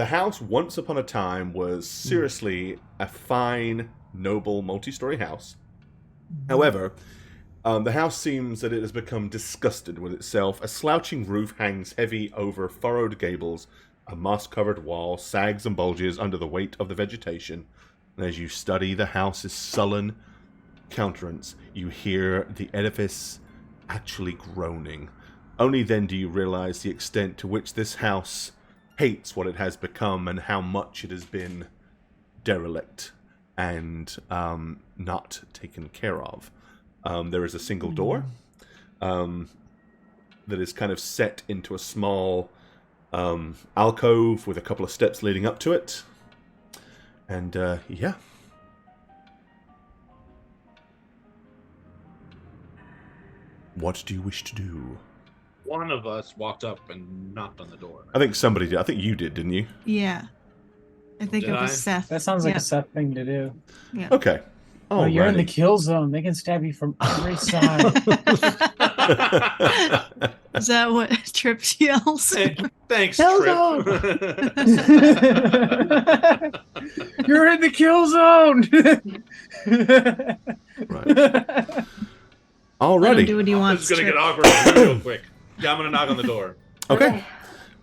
the house once upon a time was seriously a fine, noble, multi-story house. However, the house seems that it has become disgusted with itself. A slouching roof hangs heavy over furrowed gables. A moss-covered wall sags and bulges under the weight of the vegetation. And as you study the house's sullen countenance, you hear the edifice actually groaning. Only then do you realize the extent to which this house hates what it has become and how much it has been derelict and not taken care of. There is a single door that is kind of set into a small alcove with a couple of steps leading up to it. And, yeah. What do you wish to do? One of us walked up and knocked on the door. I think somebody did. I think you did, didn't you? Yeah. I think it was Seth. That sounds like a Seth thing to do. Yeah. Okay. Oh, you're in the kill zone. They can stab you from every side. Is that what Trips yells? Thanks, Kill Trip. You're in the kill zone. Right. Alrighty. Do what he wants. It's gonna get awkward real quick. Yeah, I'm gonna knock on the door. Okay.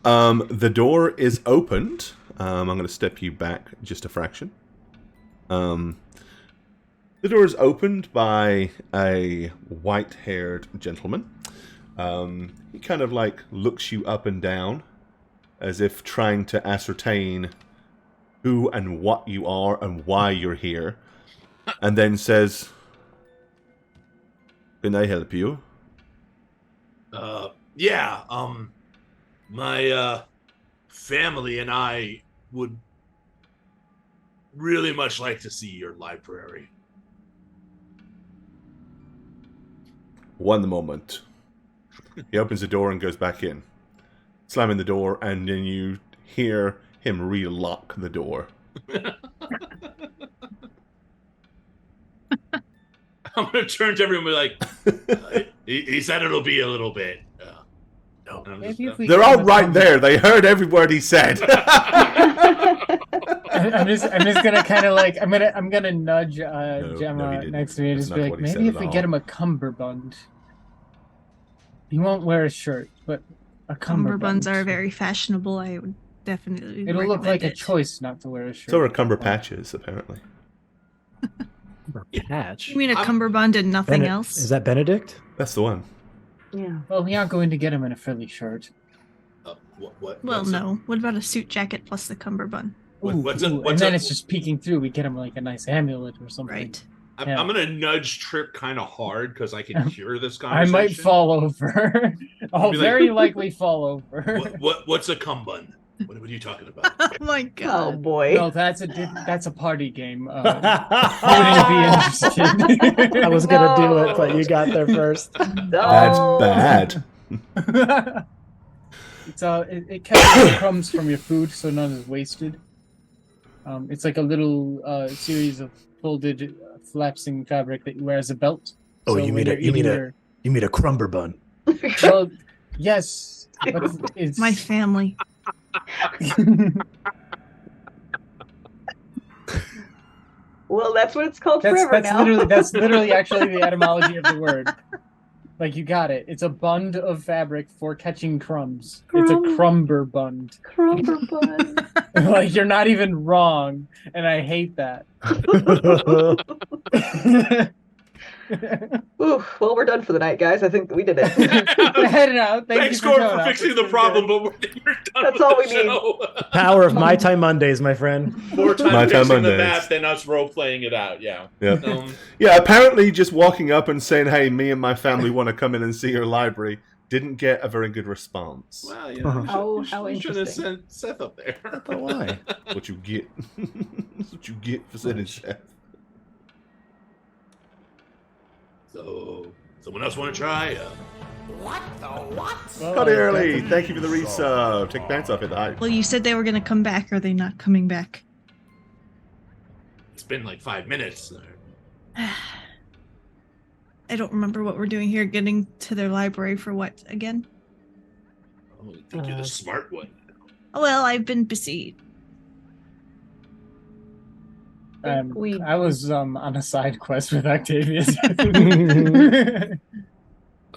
The door is opened. I'm going to step you back just a fraction. The door is opened by a white-haired gentleman. He kind of like looks you up and down as if trying to ascertain who and what you are and why you're here. And then says, "Can I help you?" Yeah, my family and I would really much like to see your library. One moment. He opens the door and goes back in, slamming the door, and then you hear him relock the door. I'm gonna turn to everyone and be like, he said it'll be a little bit. No, they're all right there. They heard every word he said. I'm just gonna kind of like I'm gonna nudge Gemma next to me and just be like, maybe if we get him a cummerbund, he won't wear a shirt, but a cummerbund. Cummerbunds are very fashionable. I would definitely. It'll look like a choice not to wear a shirt. So are cumber patches, apparently. Patch. You mean a cummerbund and nothing else? Is that Benedict? That's the one. Yeah. Well, we aren't going to get him in a frilly shirt. Well, no. What about a suit jacket plus the cummerbund? And then it's just peeking through. We get him like a nice amulet or something. Right. I'm gonna nudge Trip kind of hard because I can hear this conversation. I might fall over. I'll very likely fall over. What's a cumbun? What are you talking about? Oh my god! Oh boy! No, that's a party game. You wouldn't be interested. I was gonna do it, but you got there first. That's bad. It catches crumbs from your food, so none is wasted. It's like a little series of folded flapsing fabric that you wear as a belt. Oh, so you mean a crumber bun? Well, yes, but it's my family. Well, that's what it's called forever now. That's literally actually the etymology of the word. Like, you got it. It's a bund of fabric for catching crumbs. It's a crumber bund. Crumber bund. Like, you're not even wrong, and I hate that. Ooh, well, we're done for the night, guys. I think we did it. Thanks, Gordon, for fixing the problem, but you're done. That's all we need. Power of My Time Mondays, my friend. More time fixing the map than us role playing it out. Yeah. Yeah. Apparently, just walking up and saying, "Hey, me and my family want to come in and see your library," didn't get a very good response. Well, yeah. How you should have interesting. sent Seth up there. But why? That's what you get. That's what you get for sending Seth. So, someone else want to try? What the what? Cody Early, thank you for the resub. Take pants off at the hype. Well, you said they were going to come back. Are they not coming back? It's been like 5 minutes. I don't remember what we're doing here. Getting to their library for what again? Oh, I think you're the smart one. Well, I've been busy I was on a side quest with Octavius.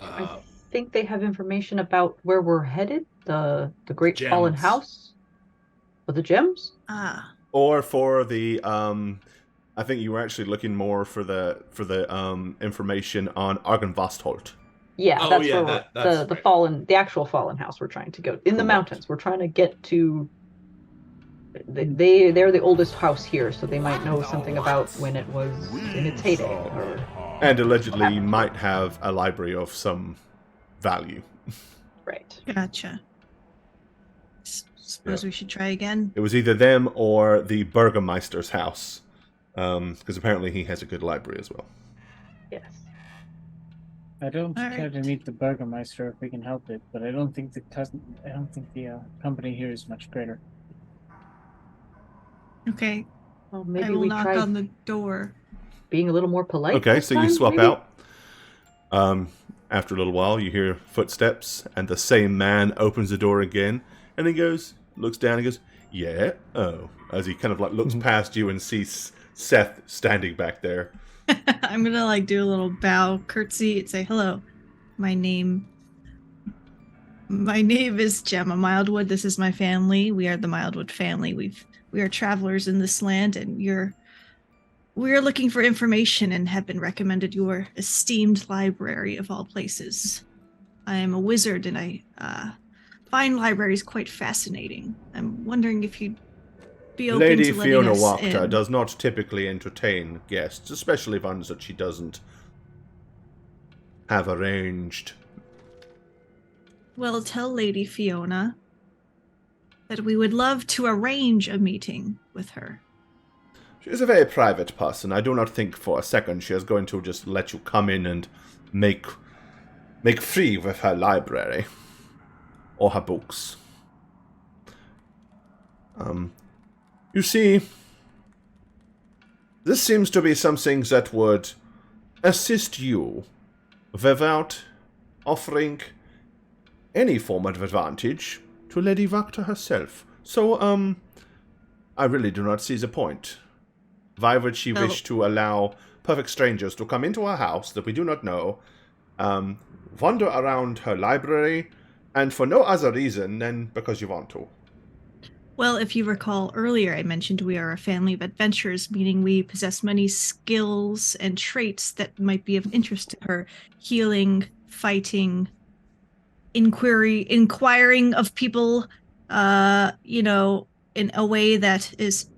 I think they have information about where we're headed. The Great Gems. Fallen House. For the gems? Or for the I think you were actually looking more for the information on Argenvostholt. Yeah, that's where that's the fallen, the actual fallen house we're trying to go. In the mountains, we're trying to get to. They're the oldest house here, so they might know something about when it was in its heyday. And allegedly might have a library of some value. Right. Gotcha. Suppose we should try again. It was either them or the Burgermeister's house, because apparently he has a good library as well. Yes. I don't care to meet the Burgermeister if we can help it, but I don't think the company here is much greater. Okay. Well, maybe I will we knock try on the door. being a little more polite. Okay, so you time, swap maybe? out. After a little while, you hear footsteps, and the same man opens the door again, and he looks down and goes, "Yeah, oh," as he kind of like looks past you and sees Seth standing back there. I'm gonna like do a little bow, curtsy, and say hello. My name is Gemma Mildwood. This is my family. We are the Mildwood family. We are travelers in this land, and we are looking for information and have been recommended your esteemed library of all places. I am a wizard, and I find libraries quite fascinating. I'm wondering if you'd be open Lady to letting Fiona us Wachter in. does not typically entertain guests, especially ones that she doesn't have arranged. Well, tell Lady Fiona that we would love to arrange a meeting with her. She is a very private person. I do not think for a second she is going to just let you come in and make free with her library or her books. You see, this seems to be something that would assist you without offering any form of advantage to Lady Wachter herself. So, I really do not see the point. Why would she wish to allow perfect strangers to come into her house that we do not know, wander around her library, and for no other reason than because you want to? Well, if you recall earlier, I mentioned we are a family of adventurers, meaning we possess many skills and traits that might be of interest to her. Healing, fighting, inquiring of people, in a way that is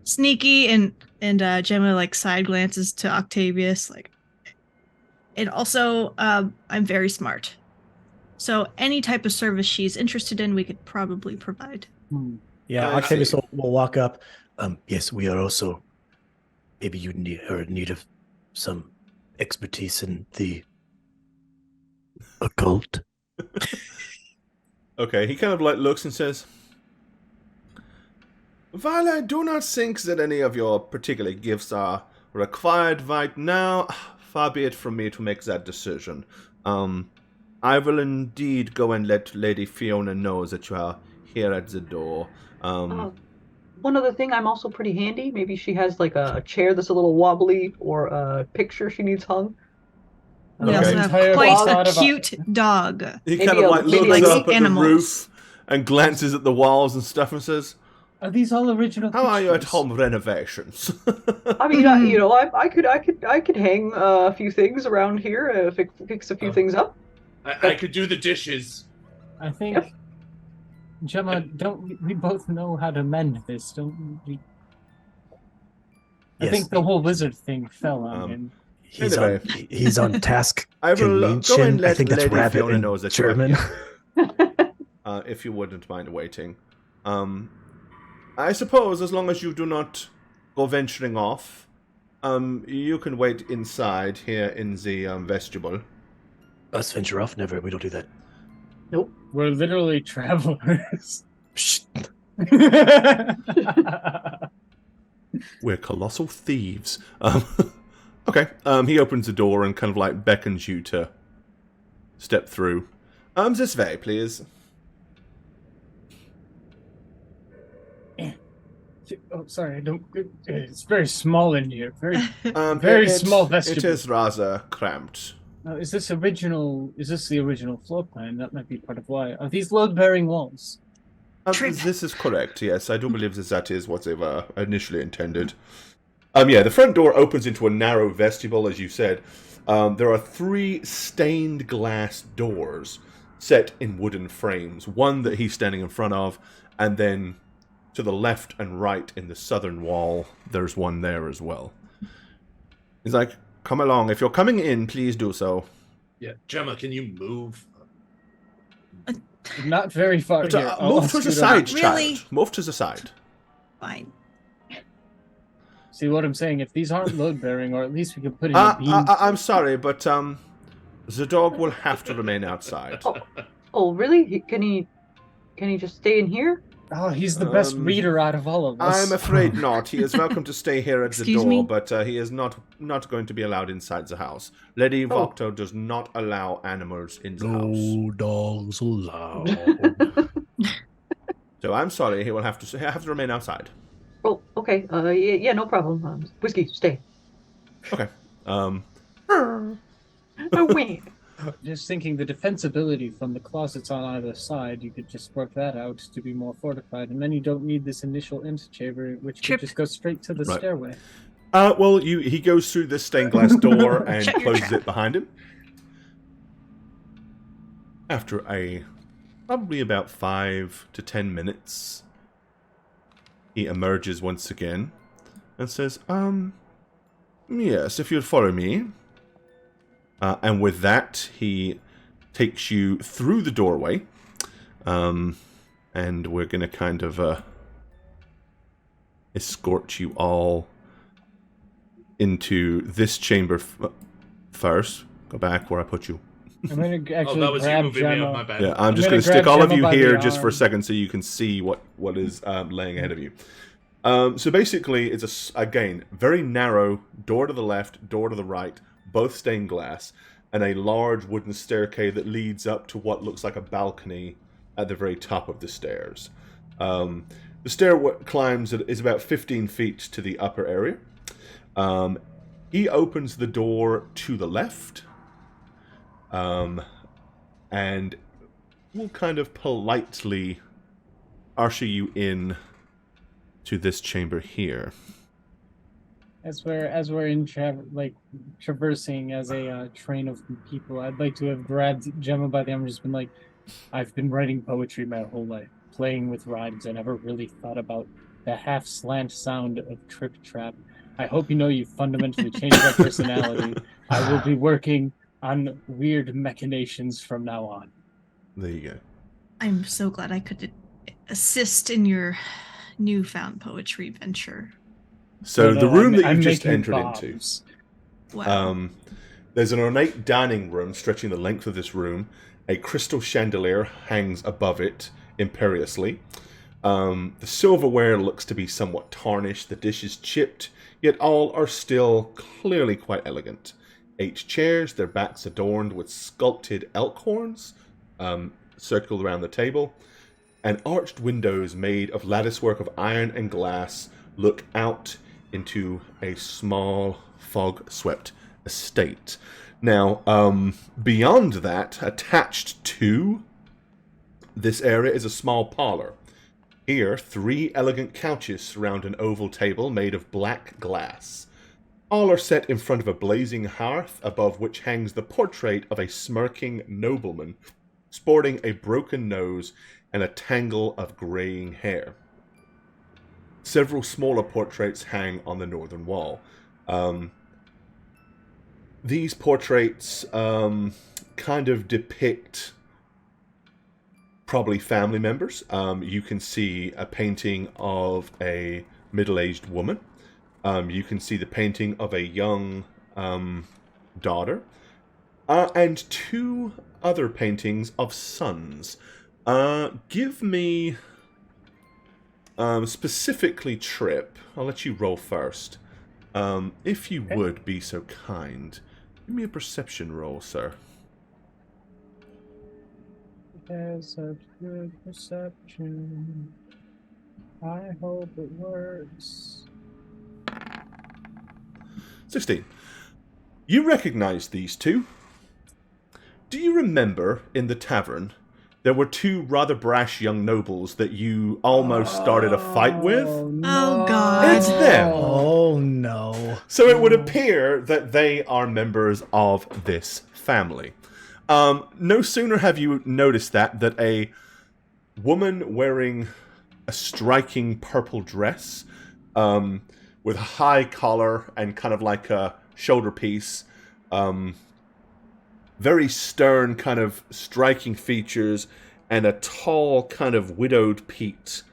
sneaky, and Gemma like side glances to Octavius, like, and also I'm very smart. So any type of service she's interested in, we could probably provide. Yeah, Octavius will walk up. Yes, we are also. Maybe you are in need of some expertise in the occult. Okay, he kind of like looks and says, "While I do not think that any of your particular gifts are required right now, far be it from me to make that decision. I will indeed go and let Lady Fiona know that you are here at the door." One other thing, I'm also pretty handy. Maybe she has like a chair that's a little wobbly, or a picture she needs hung. We also have quite a cute dog. He kind of like looks up at the roof and glances at the walls and stuff and says, "Are these all original? How are you at home renovations?" I mean, I could hang a few things around here, fix a few things up. I could do the dishes. I think, Gemma, we both know how to mend this, don't we? I think the whole wizard thing fell on him. He's on task. I will go and let I think that's Lady rabbit Fiona in know that German. If you wouldn't mind waiting. I suppose as long as you do not go venturing off, you can wait inside here in the vestibule. Us venture off? Never. We don't do that. Nope. We're literally travelers. Shh. We're colossal thieves. Okay. He opens the door and kind of like beckons you to step through. This way, please. Oh, sorry, I don't. It's very small in here. Very, It- small It vestibule. is rather cramped. Now, is this original? Is this the original floor plan? That might be part of why. Are these load-bearing walls? Trip. This is correct, yes. I do believe that is what they've initially intended. Yeah, the front door opens into a narrow vestibule, as you said. There are 3 stained glass doors set in wooden frames. One that he's standing in front of, and then to the left and right in the southern wall, there's one there as well. He's like, come along. If you're coming in, please do so. Yeah, Gemma, can you move? Not very far But, here. move to the side, Really? child. Move to the side. Fine. See what I'm saying? If these aren't load-bearing, or at least we can put in a beam. I'm sorry, but the dog will have to remain outside. Oh, really? Can he just stay in here? Oh, he's the best reader out of all of us. I'm afraid not. He is welcome to stay here at the Excuse door, me? but he is not going to be allowed inside the house. Lady Vocto does not allow animals in the house. No dogs allowed. So I'm sorry, he will have to remain outside. Oh, okay. Yeah, no problem. Whiskey, stay. Okay. Oh, wait. Just thinking the defensibility from the closets on either side, you could just work that out to be more fortified, and then you don't need this initial antechamber, which Trip. could just go straight to the Right. stairway. Well, he goes through this stained glass door and Shut your closes trap. it behind him. After probably about 5 to 10 minutes, he emerges once again and says, yes, if you'd follow me. And with that, he takes you through the doorway. And we're going to kind of escort you all into this chamber first. Go back where I put you. I'm gonna actually that was you grab moving me Gemma. up, my bad. Yeah, I'm just gonna going to stick grab all of Gemma you by the here just for a arm. second so you can see what is laying ahead of you. So basically, it's again, very narrow, door to the left, door to the right, both stained glass, and a large wooden staircase that leads up to what looks like a balcony at the very top of the stairs. The stair is about 15 feet to the upper area. He opens the door to the left, and will kind of politely usher you in to this chamber here. As we're traversing as a train of people, I'd like to have grabbed Gemma by the arm and just been like, I've been writing poetry my whole life, playing with rhymes. I never really thought about the half slant sound of Trip Trap. I hope you know you fundamentally changed my personality. I will be working on weird machinations from now on. There you go. I'm so glad I could assist in your newfound poetry venture. So the room that I'm you've just making entered bombs. into, Wow. there's an ornate dining room stretching the length of this room. A crystal chandelier hangs above it imperiously. The silverware looks to be somewhat tarnished, the dishes chipped, yet all are still clearly quite elegant. 8 chairs, their backs adorned with sculpted elk horns, circled around the table, and arched windows made of latticework of iron and glass look out into a small, fog-swept estate. Now, beyond that, attached to this area is a small parlor. Here, 3 elegant couches surround an oval table made of black glass. All are set in front of a blazing hearth, above which hangs the portrait of a smirking nobleman, sporting a broken nose and a tangle of graying hair. Several smaller portraits hang on the northern wall. These portraits kind of depict probably family members. You can see a painting of a middle-aged woman. You can see the painting of a young daughter. And 2 other paintings of sons. Give me... specifically Trip. I'll let you roll first. If you would be so kind. Give me a perception roll, sir. There's a good perception. I hope it works. 16. You recognize these two. Do you remember in the tavern there were two rather brash young nobles that you almost started a fight with? Oh, God. It's them. Oh no. So it would appear that they are members of this family. No sooner have you noticed that a woman wearing a striking purple dress with a high collar and kind of like a shoulder piece, very stern kind of striking features, and a tall kind of widowed peaked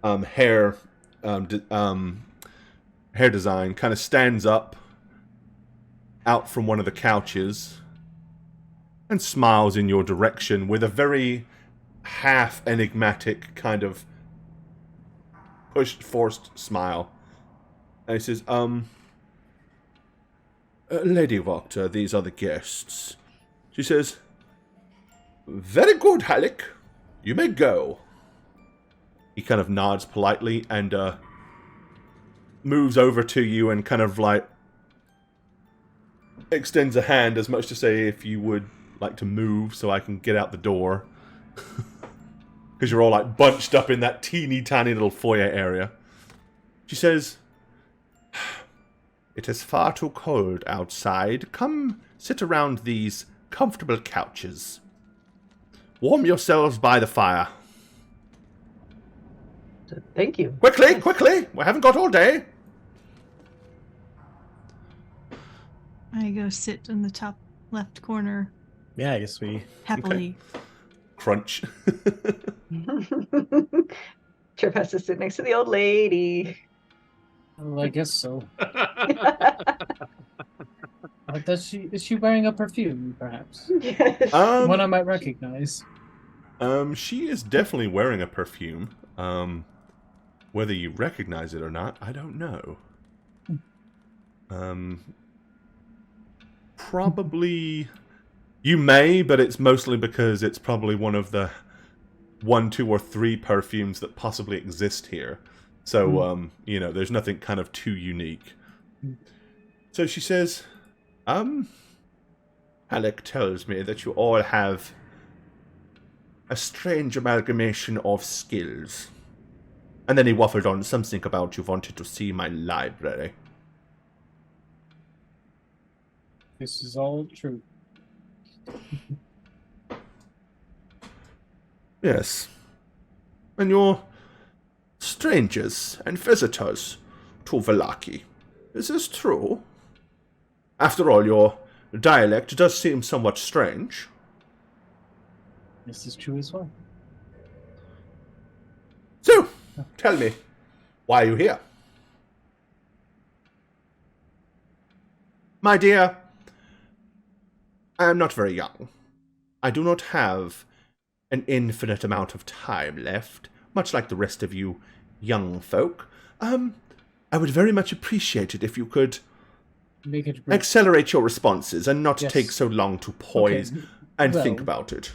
hair design kind of stands up out from one of the couches and smiles in your direction with a very half enigmatic kind of forced smile. And he says, Lady Wachter, these are the guests. She says, very good, Halleck. You may go. He kind of nods politely and moves over to you and kind of like extends a hand as much to say if you would like to move so I can get out the door. Because you're all like bunched up in that teeny tiny little foyer area. She says, it is far too cold outside. Come sit around these comfortable couches. Warm yourselves by the fire. Thank you. Quickly, quickly! We haven't got all day. I go sit in the top left corner Yeah, I guess we. happily. Crunch. Trip has to sit next to the old lady. Well, I guess so. Is she wearing a perfume, perhaps? Yes. One I might recognize. She is definitely wearing a perfume. Whether you recognize it or not, I don't know. Probably you may, but it's mostly because it's probably one of the 1, 2, or 3 perfumes that possibly exist here. So, there's nothing kind of too unique. So she says, Alec tells me that you all have a strange amalgamation of skills. And then he waffled on something about you wanted to see my library. This is all true. Yes. And you're strangers and visitors to Vallaki. Is this true? After all, your dialect does seem somewhat strange. This is true as well. So, tell me, why are you here? My dear, I am not very young. I do not have an infinite amount of time left, much like the rest of you young folk. I would very much appreciate it if you could Make it brief. accelerate your responses and not Yes. take so long to poise and Well, think about it.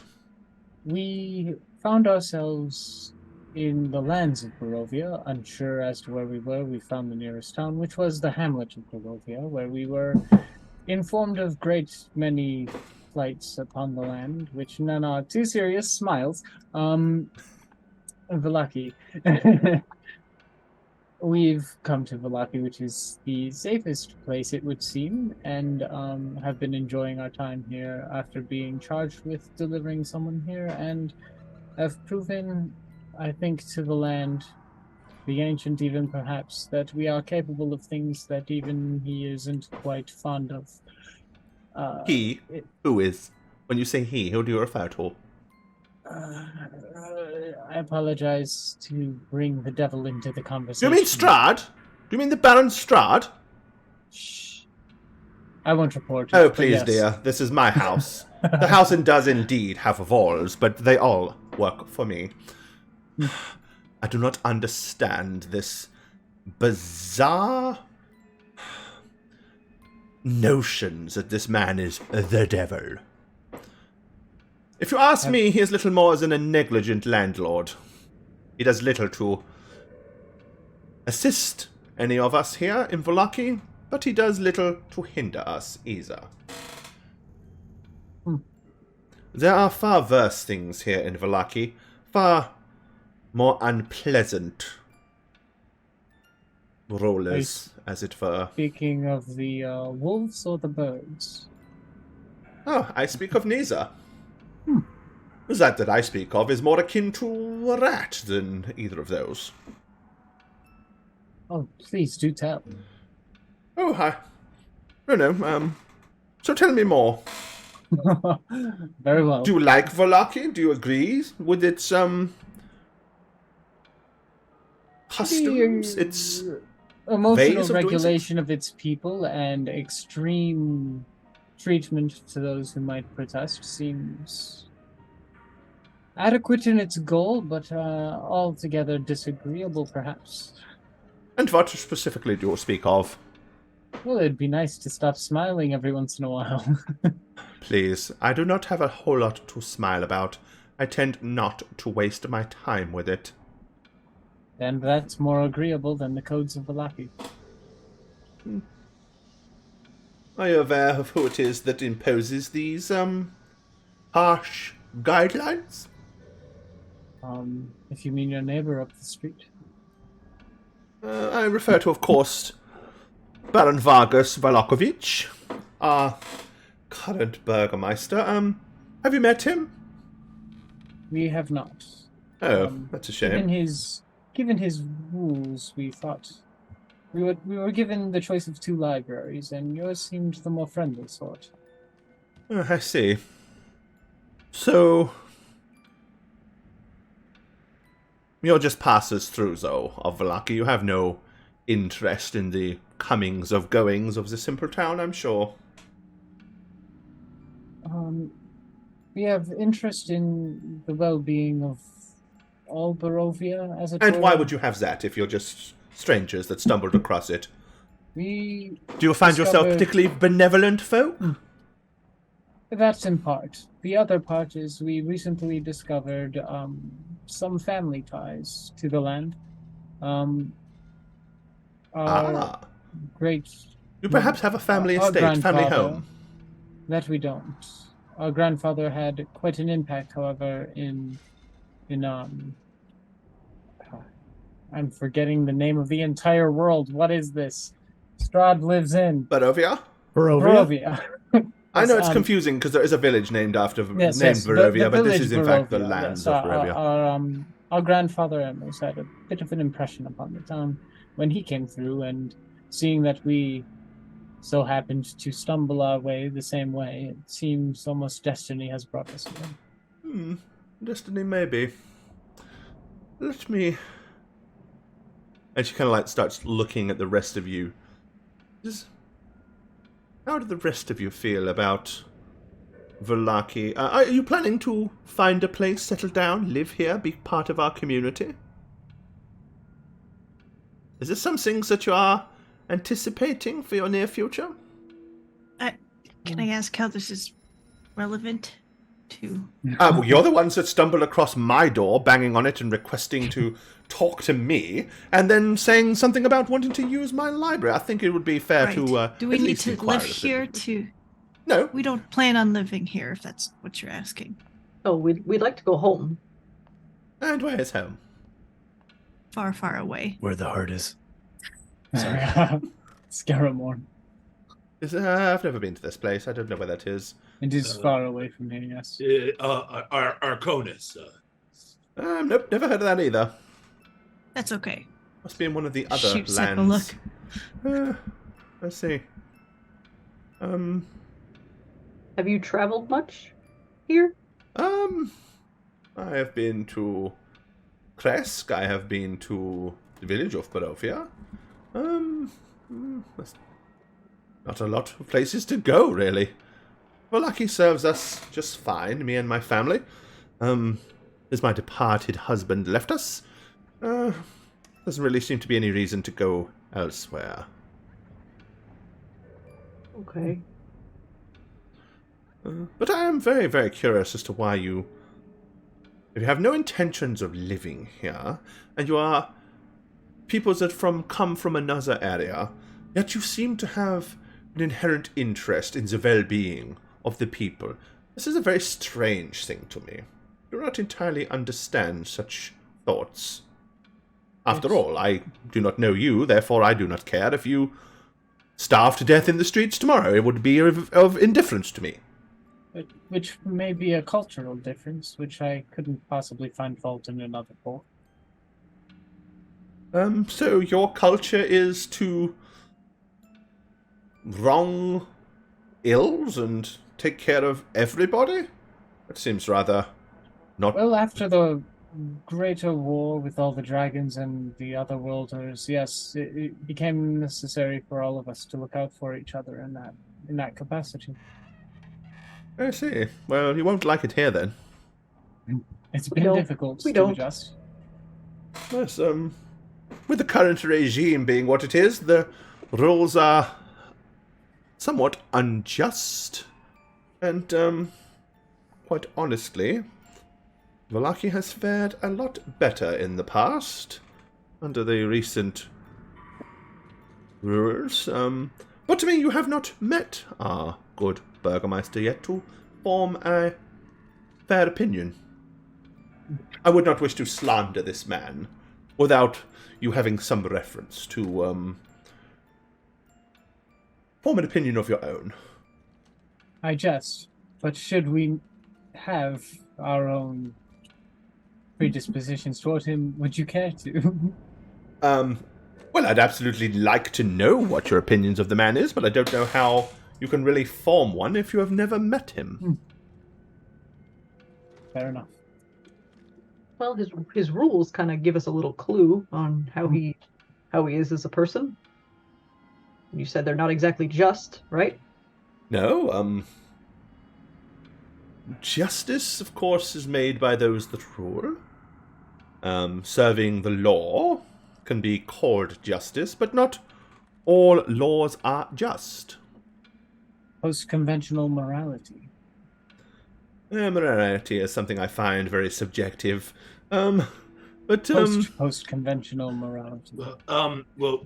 We found ourselves in the lands of Barovia, unsure as to where we were. We found the nearest town, which was the hamlet of Barovia, where we were informed of great many flights upon the land, which none are too serious. Smiles. Vallaki. We've come to Vallaki, which is the safest place, it would seem, and have been enjoying our time here after being charged with delivering someone here, and have proven, I think, to the land, the ancient even perhaps, that we are capable of things that even he isn't quite fond of. He? Who is? When you say he, who do you refer to? I apologize to bring the devil into the Do you conversation. mean Strahd? Do you mean the Baron Strahd? Shh. I won't report it. Oh, but please, yes. dear. This is my house. The house does indeed have walls, but they all work for me. I do not understand this bizarre notions that this man is the devil. If you ask me, he is little more than a negligent landlord. He does little to assist any of us here in Vallaki, but he does little to hinder us either. There are far worse things here in Vallaki, far more unpleasant rulers, as it were. Speaking of the wolves or the birds? Oh, I speak of neither. That I speak of is more akin to a rat than either of those. Oh, please do tell. Oh, I don't know. So tell me more. Very well. Do you like Vallaki? Do you agree with its customs? Its emotional ways of regulation of its people and extreme treatment to those who might protest seems adequate in its goal, but altogether disagreeable, perhaps. And what specifically do you speak of? Well, it'd be nice to stop smiling every once in a while. Please, I do not have a whole lot to smile about. I tend not to waste my time with it. And that's more agreeable than the codes of Vallaki. Are you aware of who it is that imposes these, harsh guidelines? If you mean your neighbor up the street. I refer to, of course, Baron Vargas Valakovich, our current burgomaster. Have you met him? We have not. Oh, that's a shame. Given his rules, we thought we were given the choice of 2 libraries, and yours seemed the more friendly sort. Oh, I see. So you're just passers through, though, of Vallaki. You have no interest in the comings of goings of the simple town, I'm sure. We have interest in the well-being of all Barovia, as it were. And why would you have that if you're just strangers that stumbled across it? Do you find yourself particularly benevolent folk? That's in part. The other part is we recently discovered some family ties to the land. Great. You perhaps have a family estate, family home. That we don't. Our grandfather had quite an impact, however, in I'm forgetting the name of the entire world. What is this? Strahd lives in Barovia? Barovia. I know it's confusing because there is a village named after Barovia, but this is in fact the lands of Barovia. Our grandfather Amos had a bit of an impression upon the town when he came through, and seeing that we so happened to stumble our way the same way, it seems almost destiny has brought us here. Destiny, maybe. Let me... And she kind of starts looking at the rest of you. How do the rest of you feel about Vallaki? Are you planning to find a place, settle down, live here, be part of our community? Is this some things that you are anticipating for your near future? Can I ask how this is relevant to... Well, you're the ones that stumbled across my door, banging on it and requesting to talk to me, and then saying something about wanting to use my library. I think it would be fair to do we need to live here to... No. We don't plan on living here, if that's what you're asking. Oh, we'd like to go home. And where is home? Far, far away. Where the heart is. Scaramore. I've never been to this place. I don't know where that is. It is far away from here, yes. Arconis. Nope, never heard of that either. That's okay. Must be in one of the other Shoot, lands. look. Let's see. Have you traveled much here? I have been to Kresk. I have been to the village of Barovia. There's not a lot of places to go, really. Vallaki serves us just fine, me and my family. As my departed husband left us, doesn't really seem to be any reason to go elsewhere. Okay. But I am very, very curious as to why if you have no intentions of living here, and you are people that come from another area, yet you seem to have an inherent interest in the well-being of the people. This is a very strange thing to me. I do not entirely understand such thoughts. After all, I do not know you, therefore I do not care if you starve to death in the streets tomorrow. It would be of indifference to me. Which may be a cultural difference, which I couldn't possibly find fault in another folk. So your culture is to wrong ills and take care of everybody? It seems rather not... Well, after the greater war with all the dragons and the other worlders, yes, it became necessary for all of us to look out for each other in that capacity. I see. Well, you won't like it here then. It's been difficult to adjust. Yes, with the current regime being what it is, the rules are somewhat unjust. And, quite honestly, Vallaki has fared a lot better in the past, under the recent rulers. But to me, you have not met our good Burgermeister yet to form a fair opinion. I would not wish to slander this man without you having some reference to form an opinion of your own. I jest, but should we have our own predispositions toward him, would you care to? Well, I'd absolutely like to know what your opinions of the man is, but I don't know how you can really form one if you have never met him. Fair enough. Well, his rules kind of give us a little clue on how he is as a person. You said they're not exactly just, right? No, justice, of course, is made by those that rule. Serving the law can be called justice, but not all laws are just. Post-conventional morality. Morality is something I find very subjective. But Post-conventional morality. Well,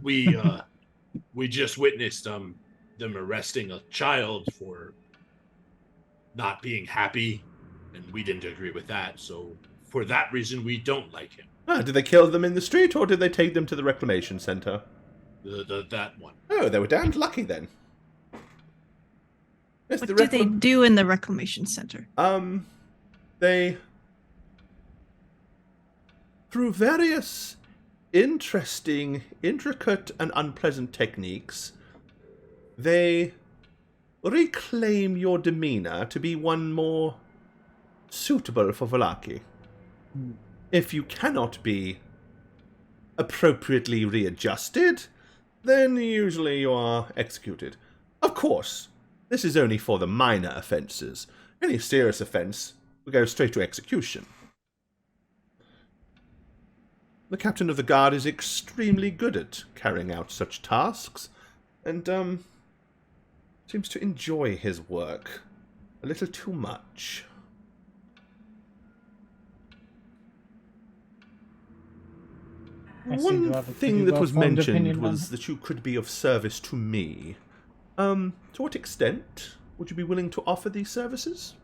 we just witnessed them arresting a child for not being happy, and we didn't agree with that. So for that reason, we don't like him. Did they kill them in the street, or did they take them to the reclamation center? That one. Oh, they were damned lucky then. Yes, what do they do in the reclamation center? They, through various interesting, intricate, and unpleasant techniques, they reclaim your demeanor to be one more suitable for Vallaki. If you cannot be appropriately readjusted, then usually you are executed. Of course, this is only for the minor offences. Any serious offence will go straight to execution. The captain of the guard is extremely good at carrying out such tasks, and seems to enjoy his work a little too much. One thing that was mentioned was that you could be of service to me. To what extent would you be willing to offer these services?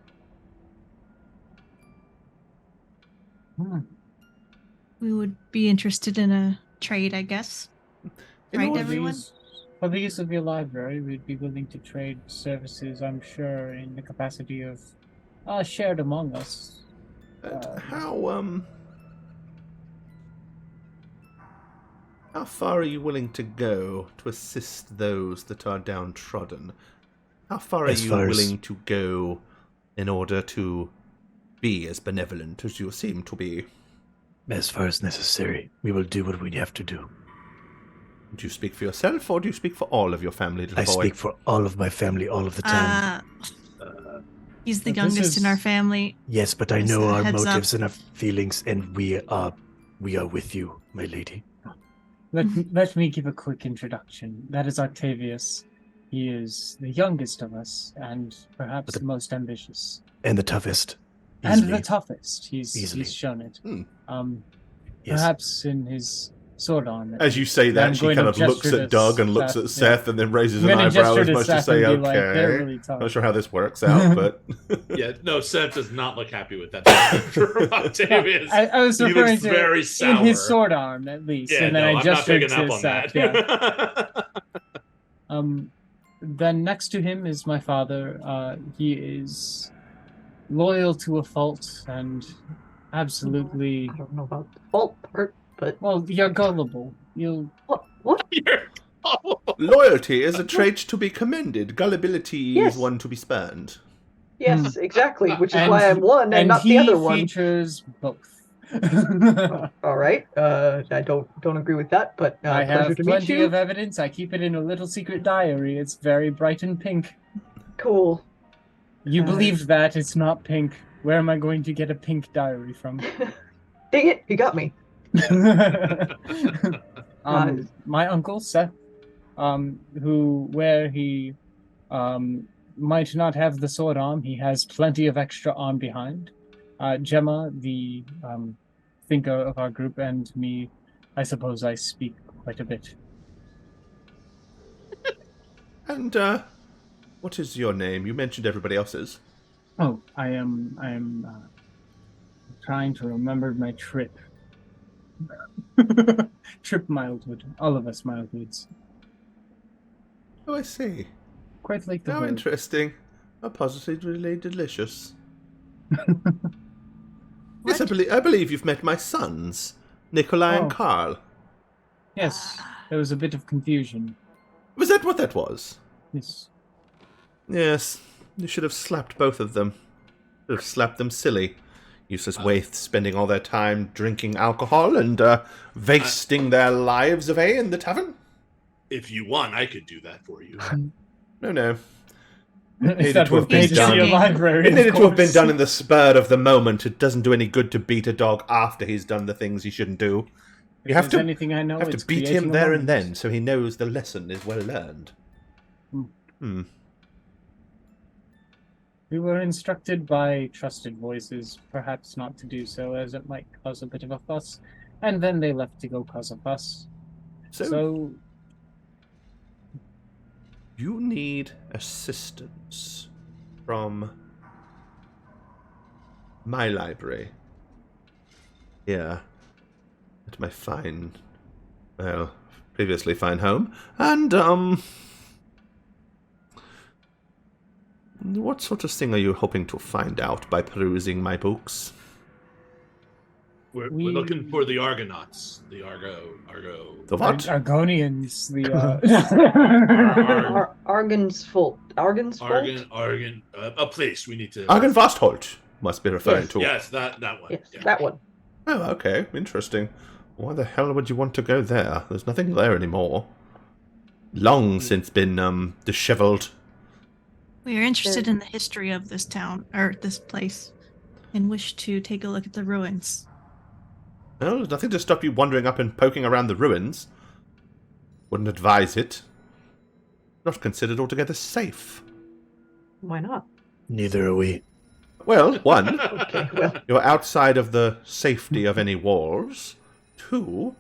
We would be interested in a trade, I guess. Right, everyone? For the use of your library, we'd be willing to trade services, I'm sure, in the capacity of shared among us. How far are you willing to go to assist those that are downtrodden? How far are you willing to go in order to be as benevolent as you seem to be? As far as necessary, we will do what we have to do. Do you speak for yourself, or do you speak for all of your family, little boy? I speak for all of my family all of the time. He's the youngest in our family. Yes, but I know our motives and our feelings, and we are with you, my lady. Let me give a quick introduction. That is Octavius. He is the youngest of us, and perhaps the most ambitious. And the toughest. And the toughest. He's shown it. Yes. Perhaps in his sword on. As you say that, I'm she going kind to of looks gesture at to Doug and looks at Seth and then raises I'm an gonna eyebrow gesture as to much as Seth say, and okay. be like, "They're really tough." Not sure how this works out, but... Yeah, no, Seth does not look happy with that from Octavius. I was He referring looks to very in sour. his sword arm, at least. Yeah, And then no, I I'm not gestured picking up to on Seth. that. Yeah. Then next to him is my father. He is loyal to a fault and absolutely... I don't know about the fault part, but Well, you're gullible. what? Loyalty is a trait to be commended. Gullibility is Yes. one to be spurned. Yes, exactly. Which is And why I'm one and not the other one. he features both. All right. I don't agree with that, but I pleasure have to meet plenty you. of evidence. I keep it in a little secret diary. It's very bright and pink. Cool. You believed that. It's not pink. Where am I going to get a pink diary from? Dang it, you got me. My uncle, Seth, where he might not have the sword arm, he has plenty of extra arm behind. Gemma, the thinker of our group, and me, I suppose I speak quite a bit. And, what is your name? You mentioned everybody else's. Oh, I am trying to remember my trip. Trip Mildwood. All of us Mildwoods. Oh, I see. Quite like the How bird. interesting. How positively delicious. Yes, I believe you've met my sons, Nikolai and Carl. Yes, there was a bit of confusion. Was that what that was? Yes. Yes, you should have slapped both of them. Should have slapped them silly. Useless waiths spending all their time drinking alcohol and wasting their lives away in the tavern. If you want, I could do that for you. No. It needed to have been done. It needed to have been done in the spur of the moment. It doesn't do any good to beat a dog after he's done the things he shouldn't do. You have to anything I know, have to beat him there and then, so he knows the lesson is well learned. We were instructed by trusted voices, perhaps not to do so, as it might cause a bit of a fuss, and then they left to go cause a fuss. So you need assistance from my library. Here, at my previously fine home. And, what sort of thing are you hoping to find out by perusing my books? We're looking for the Argonauts. The Argo. The what? Argonians. The Argan's fault. Argon. A place we need to. Argenvastholt must be referring to. Yes, that one. Yes, that one. Oh, okay, interesting. Why the hell would you want to go there? There's nothing there anymore. Long since been disheveled. We are interested in the history of this town, or this place, and wish to take a look at the ruins. Well, there's nothing to stop you wandering up and poking around the ruins. Wouldn't advise it. Not considered altogether safe. Why not? Neither are we. Well, one, Okay, well, you're outside of the safety of any walls. Two,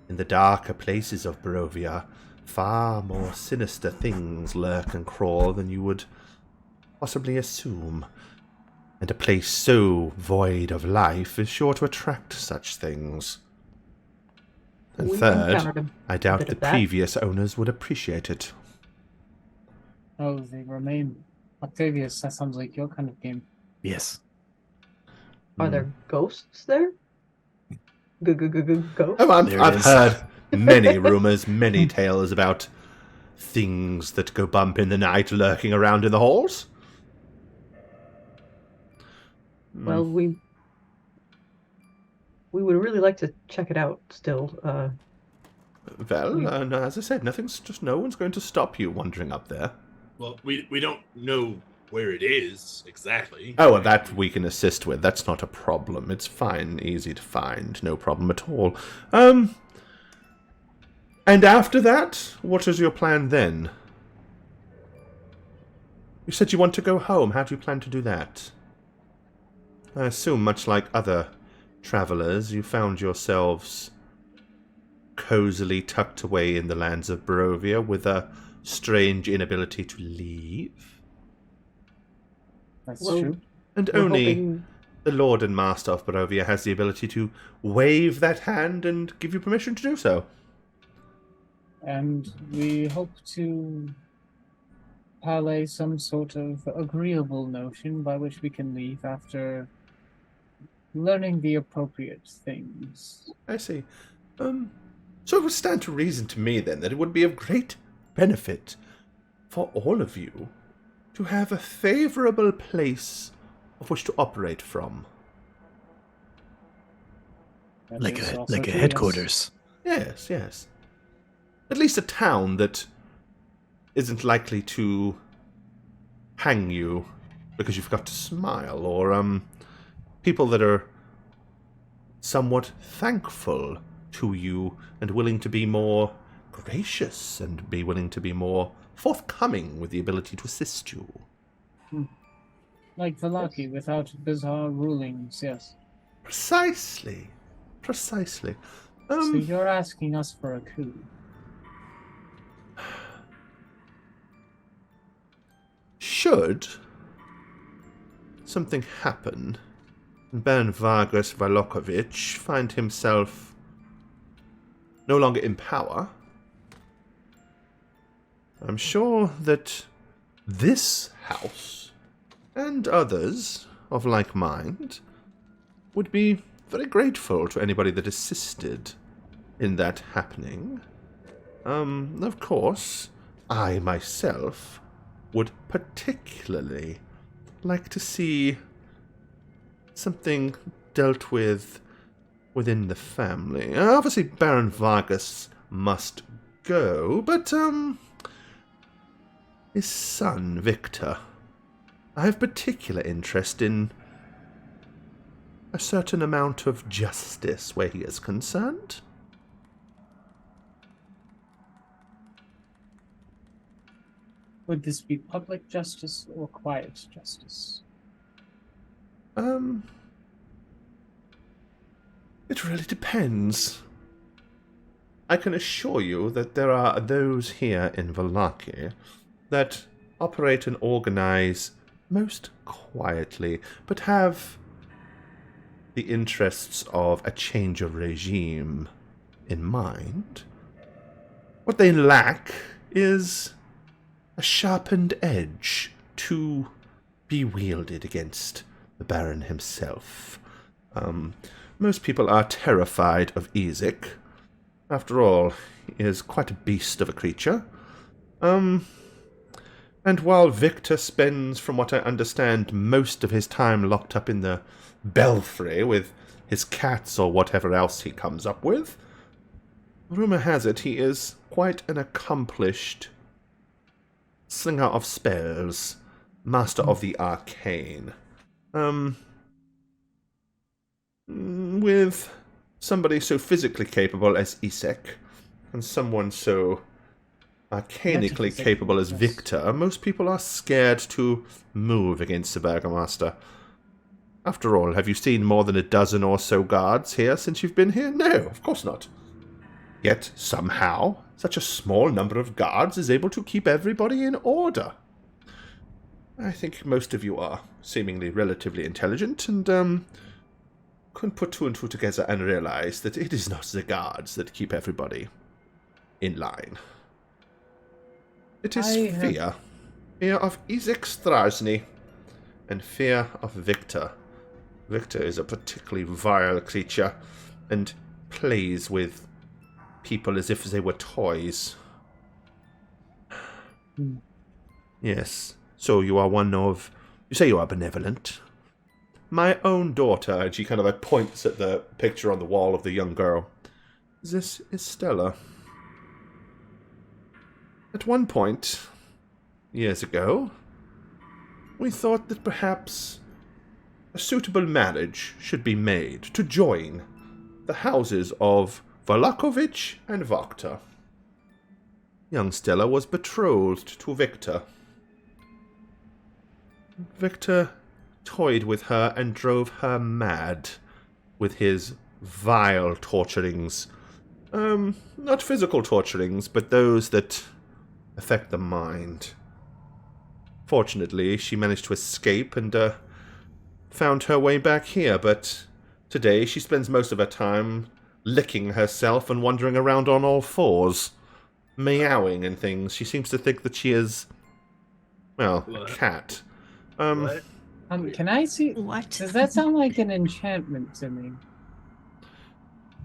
in the darker places of Barovia, far more sinister things lurk and crawl than you would possibly assume. And a place so void of life is sure to attract such things. And we've third, encountered I doubt bit the of that. previous owners would appreciate it. Oh, they remain. Octavius, that sounds like your kind of game. Yes. Are there ghosts there? Ghosts? Oh, There I've is. heard many rumors, many tales about things that go bump in the night lurking around in the halls. Well, we would really like to check it out still. Well, no, as I said, no one's going to stop you wandering up there. Well, we don't know where it is exactly. Oh, and that we can assist with. That's not a problem. It's fine, easy to find, no problem at all. And after that, what is your plan then? You said you want to go home. How do you plan to do that? I assume, much like other travelers, you found yourselves cozily tucked away in the lands of Barovia with a strange inability to leave. That's Well, true. And We're only hoping the Lord and Master of Barovia has the ability to wave that hand and give you permission to do so. And we hope to parlay some sort of agreeable notion by which we can leave after learning the appropriate things. I see. So it would stand to reason to me, then, that it would be of great benefit for all of you to have a favorable place of which to operate from. That Like is a also like a true, headquarters. Yes, yes. At least a town that isn't likely to hang you because you forgot to smile, or people that are somewhat thankful to you and willing to be more gracious and be willing to be more forthcoming with the ability to assist you. Like Valaki without bizarre rulings, yes. Precisely. Precisely. So you're asking us for a coup. Should something happen and Baron Vargas Valokovich find himself no longer in power, I'm sure that this house and others of like mind would be very grateful to anybody that assisted in that happening. Of course, I myself would particularly like to see something dealt with within the family. Obviously, Baron Vargas must go, but, his son, Victor, I have particular interest in a certain amount of justice where he is concerned. Would this be public justice or quiet justice? It really depends. I can assure you that there are those here in Valaki that operate and organize most quietly, but have the interests of a change of regime in mind. What they lack is a sharpened edge to be wielded against the Baron himself. Most people are terrified of Ezek. After all, he is quite a beast of a creature. And while Victor spends, from what I understand, most of his time locked up in the belfry with his cats or whatever else he comes up with, rumor has it he is quite an accomplished slinger of spells, master of the arcane. With somebody so physically capable as Isek, and someone so arcanically capable as Victor, most people are scared to move against the Burgomaster. After all, have you seen more than a dozen or so guards here since you've been here? No, of course not. Yet, somehow, such a small number of guards is able to keep everybody in order. I think most of you are seemingly relatively intelligent, and, can put two and two together and realize that it is not the guards that keep everybody in line. It is fear. Fear of Ezek Strasny, and fear of Victor. Victor is a particularly vile creature, and plays with people as if they were toys. Yes, so you are one of... You say you are benevolent. My own daughter, and she kind of points at the picture on the wall of the young girl. This is Stella. At one point, years ago, we thought that perhaps a suitable marriage should be made to join the houses of Valakovich and Vakta. Young Stella was betrothed to Victor. Victor toyed with her and drove her mad with his vile torturings Not physical torturings, but those that affect the mind. Fortunately, she managed to escape and found her way back here, but today she spends most of her time licking herself and wandering around on all fours, meowing and things. She seems to think that she is, well, a cat. What? Can I see? What? Does that sound like an enchantment to me?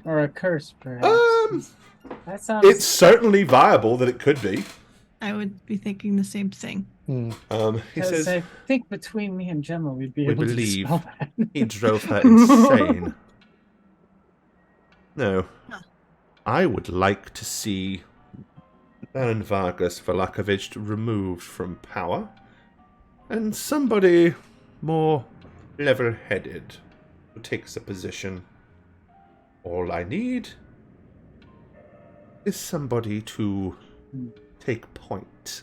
Or a curse, perhaps? That sounds... It's certainly viable that it could be. I would be thinking the same thing. He says, I think between me and Gemma, we'd be we able believe to spell that. he drove her insane. No. Huh. I would like to see Baron Vargas Valakovich removed from power, and somebody more level-headed who takes a position. All I need is somebody to take point.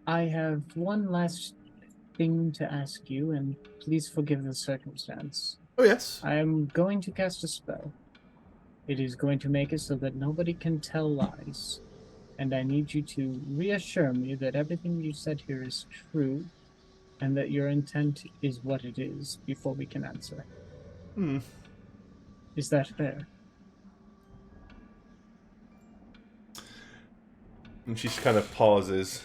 I have one last thing to ask you, and please forgive the circumstance. Oh, yes. I am going to cast a spell. It is going to make it so that nobody can tell lies. And I need you to reassure me that everything you said here is true, and that your intent is what it is before we can answer. Is that fair? And she kind of pauses.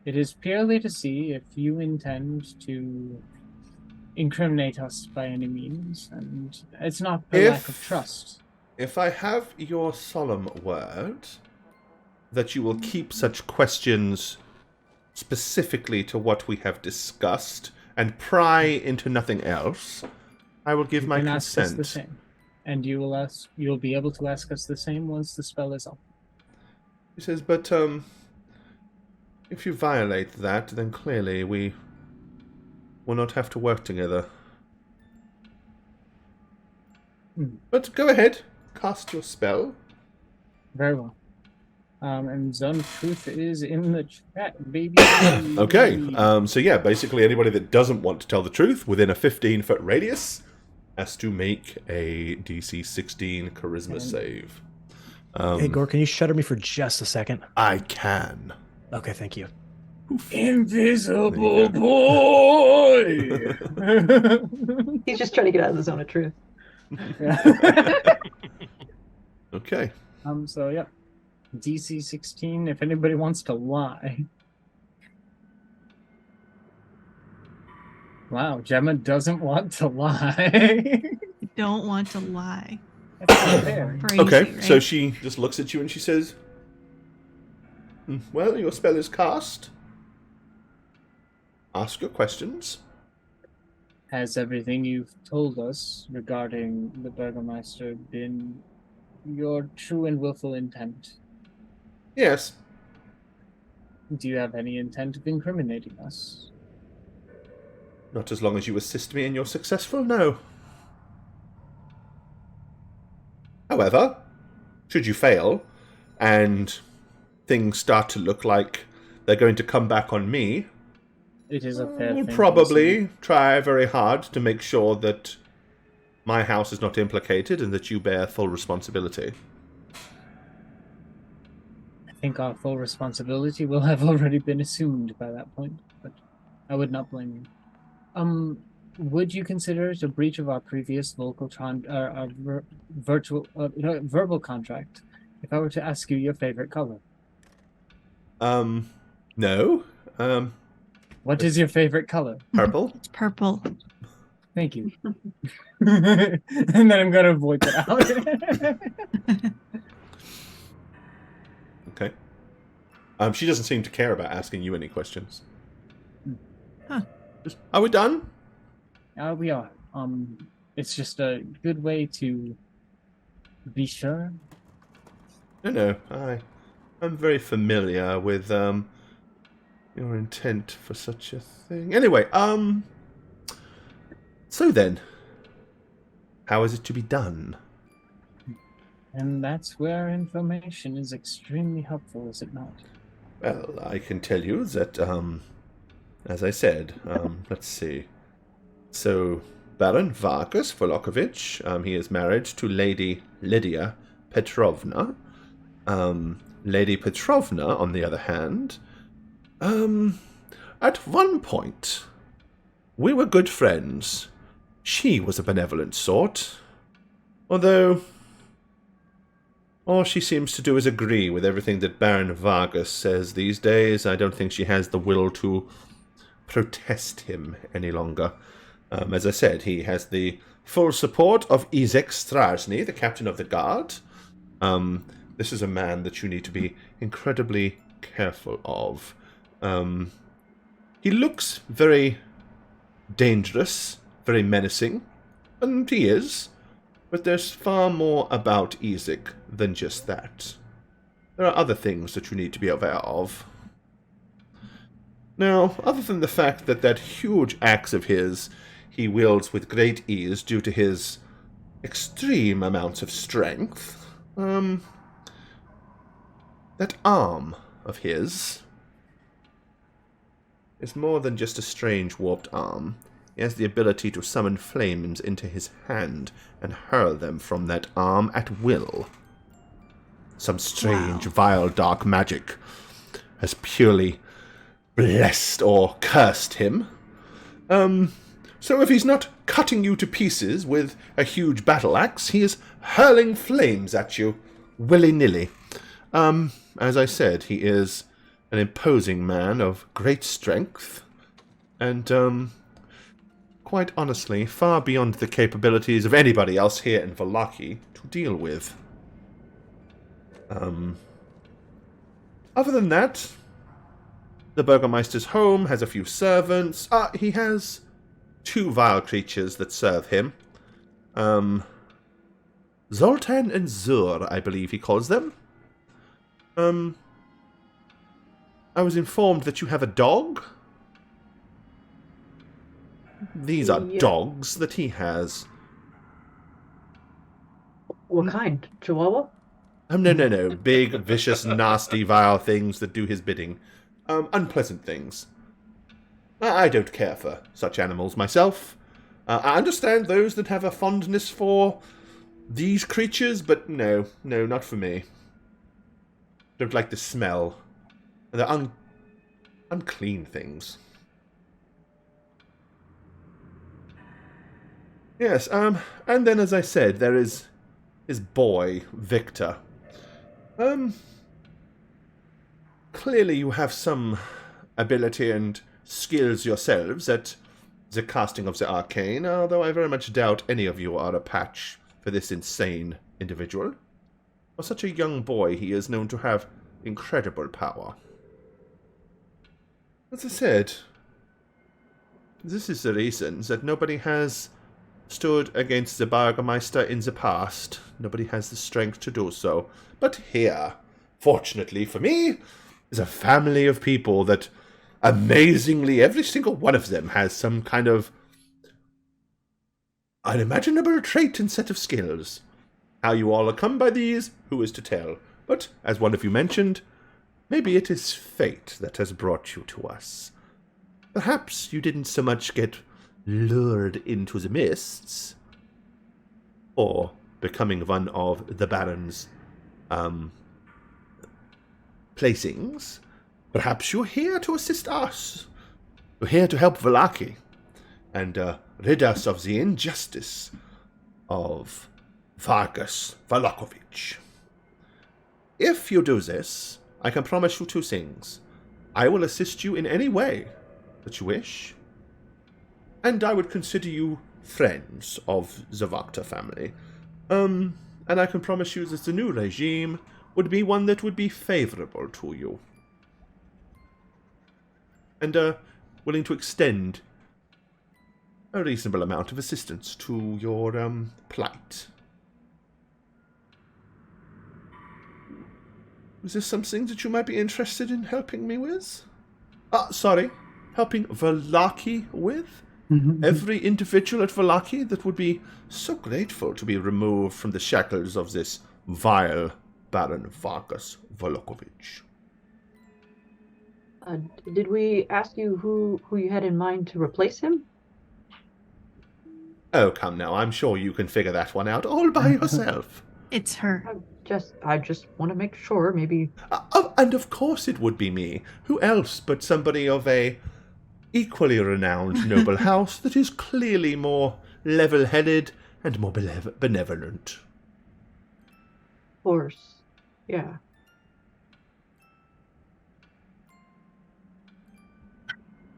It is purely to see if you intend to incriminate us by any means, and it's not a lack of trust. If I have your solemn word that you will keep such questions specifically to what we have discussed and pry into nothing else, I will give my consent. Ask us the same. And you will be able to ask us the same once the spell is up. He says, but if you violate that, then clearly we will not have to work together. But go ahead, cast your spell. Very well. And Zone of Truth is in the chat, baby. Okay, so yeah, basically anybody that doesn't want to tell the truth within a 15-foot radius has to make a DC 16 charisma save. Hey, Gore, can you shutter me for just a second? I can. Okay, thank you. Invisible boy! He's just trying to get out of the zone of truth. Okay. So, yeah. DC 16, if anybody wants to lie. Wow, Gemma doesn't want to lie. Don't want to lie. That's not fair. Crazy, Okay, right? so she just looks at you and she says, well, your spell is cast. Ask your questions. Has everything you've told us regarding the Burgomaster been your true and willful intent? Yes. Do you have any intent of incriminating us? Not as long as you assist me and you're successful, no. However, should you fail, and things start to look like they're going to come back on me, it is a fair we'll thing. probably try very hard to make sure that my house is not implicated and that you bear full responsibility. I think our full responsibility will have already been assumed by that point, but I would not blame you. Would you consider it a breach of our previous verbal contract if I were to ask you your favorite color? No. What is your favorite color? Purple? It's purple. Thank you. And then I'm going to avoid that out. Okay. She doesn't seem to care about asking you any questions. Huh. Are we done? We are. It's just a good way to be sure. No, I'm very familiar with your intent for such a thing. Anyway, so then, how is it to be done? And that's where information is extremely helpful, is it not? Well, I can tell you that, as I said, let's see. So, Baron Vargas Volokovich. He is married to Lady Lydia Petrovna. Lady Petrovna, on the other hand, at one point, we were good friends. She was a benevolent sort. Although, all she seems to do is agree with everything that Baron Vargas says these days. I don't think she has the will to protest him any longer. As I said, he has the full support of Izek Strasny, the captain of the guard. This is a man that you need to be incredibly careful of. He looks very dangerous, very menacing, and he is, but there's far more about Izek than just that. There are other things that you need to be aware of. Now, other than the fact that that huge axe of his he wields with great ease due to his extreme amounts of strength, that arm of his is more than just a strange warped arm. He has the ability to summon flames into his hand and hurl them from that arm at will. Some strange, vile, dark magic has purely blessed or cursed him. So if he's not cutting you to pieces with a huge battle axe, he is hurling flames at you willy-nilly. As I said, he is an imposing man of great strength, and, quite honestly, far beyond the capabilities of anybody else here in Vallaki to deal with. Other than that, the Burgomeister's home has a few servants. He has 2 vile creatures that serve him. Zoltan and Zur, I believe he calls them. I was informed that you have a dog. These are dogs that he has. What kind? Chihuahua? No. Big, vicious, nasty, vile things that do his bidding. Unpleasant things. I don't care for such animals myself. I understand those that have a fondness for these creatures, but no, not for me. Don't like the smell. They're unclean things. Yes, and then, as I said, there is his boy, Victor. Clearly you have some ability and skills yourselves at the casting of the arcane, although I very much doubt any of you are a patch for this insane individual. For such a young boy, he is known to have incredible power. As I said, this is the reason that nobody has stood against the Burgomeister in the past. Nobody has the strength to do so. But here, fortunately for me, is a family of people that, amazingly, every single one of them has some kind of unimaginable trait and set of skills. How you all come by these, who is to tell? But, as one of you mentioned, maybe it is fate that has brought you to us. Perhaps you didn't so much get lured into the mists, or becoming one of the Baron's placings. Perhaps you're here to assist us. You're here to help Vallaki and rid us of the injustice of Vargas Volokovich. If you do this, I can promise you 2 things. I will assist you in any way that you wish, and I would consider you friends of the Vakta family. And I can promise you that the new regime would be one that would be favorable to you. And, willing to extend a reasonable amount of assistance to your, plight. Is this something that you might be interested in helping me with? Helping Vallaki with? Every individual at Vallaki that would be so grateful to be removed from the shackles of this vile Baron Vargas Volokovich. Did we ask you who you had in mind to replace him? Oh, come now. I'm sure you can figure that one out all by yourself. It's her. I just want to make sure, maybe. Oh, and of course it would be me. Who else but somebody of a equally renowned noble house that is clearly more level-headed and more benevolent. Of course. Yeah.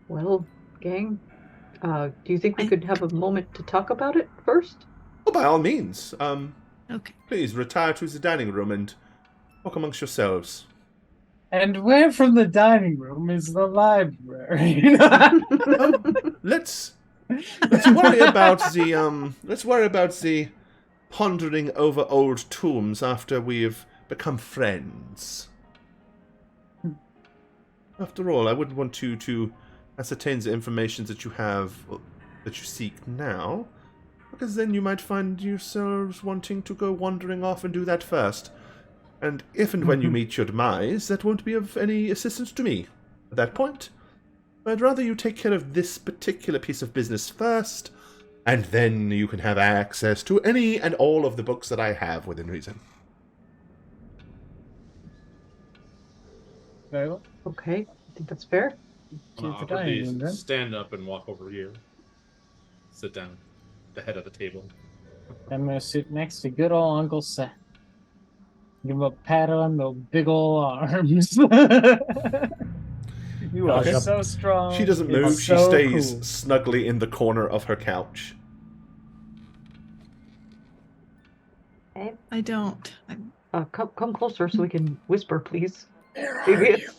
Well, gang, do you think we could have a moment to talk about it first? Oh, by all means. Okay. Please retire to the dining room and talk amongst yourselves. And where from the dining room is the library? Let's worry about the pondering over old tombs after we've become friends. After all, I wouldn't want you to ascertain the information that you seek now, because then you might find yourselves wanting to go wandering off and do that first. And if and when you meet your demise, that won't be of any assistance to me at that point. I'd rather you take care of this particular piece of business first, and then you can have access to any and all of the books that I have within reason. Very well. Okay, I think that's fair. I'm gonna awkwardly stand up and walk over here. Sit down at the head of the table. I'm gonna sit next to good old Uncle Seth. Give him a pat on the big old arms. You are so strong. She doesn't move. She stays snugly in the corner of her couch. Okay. I don't. Come closer so we can whisper, please. Where Maybe are you?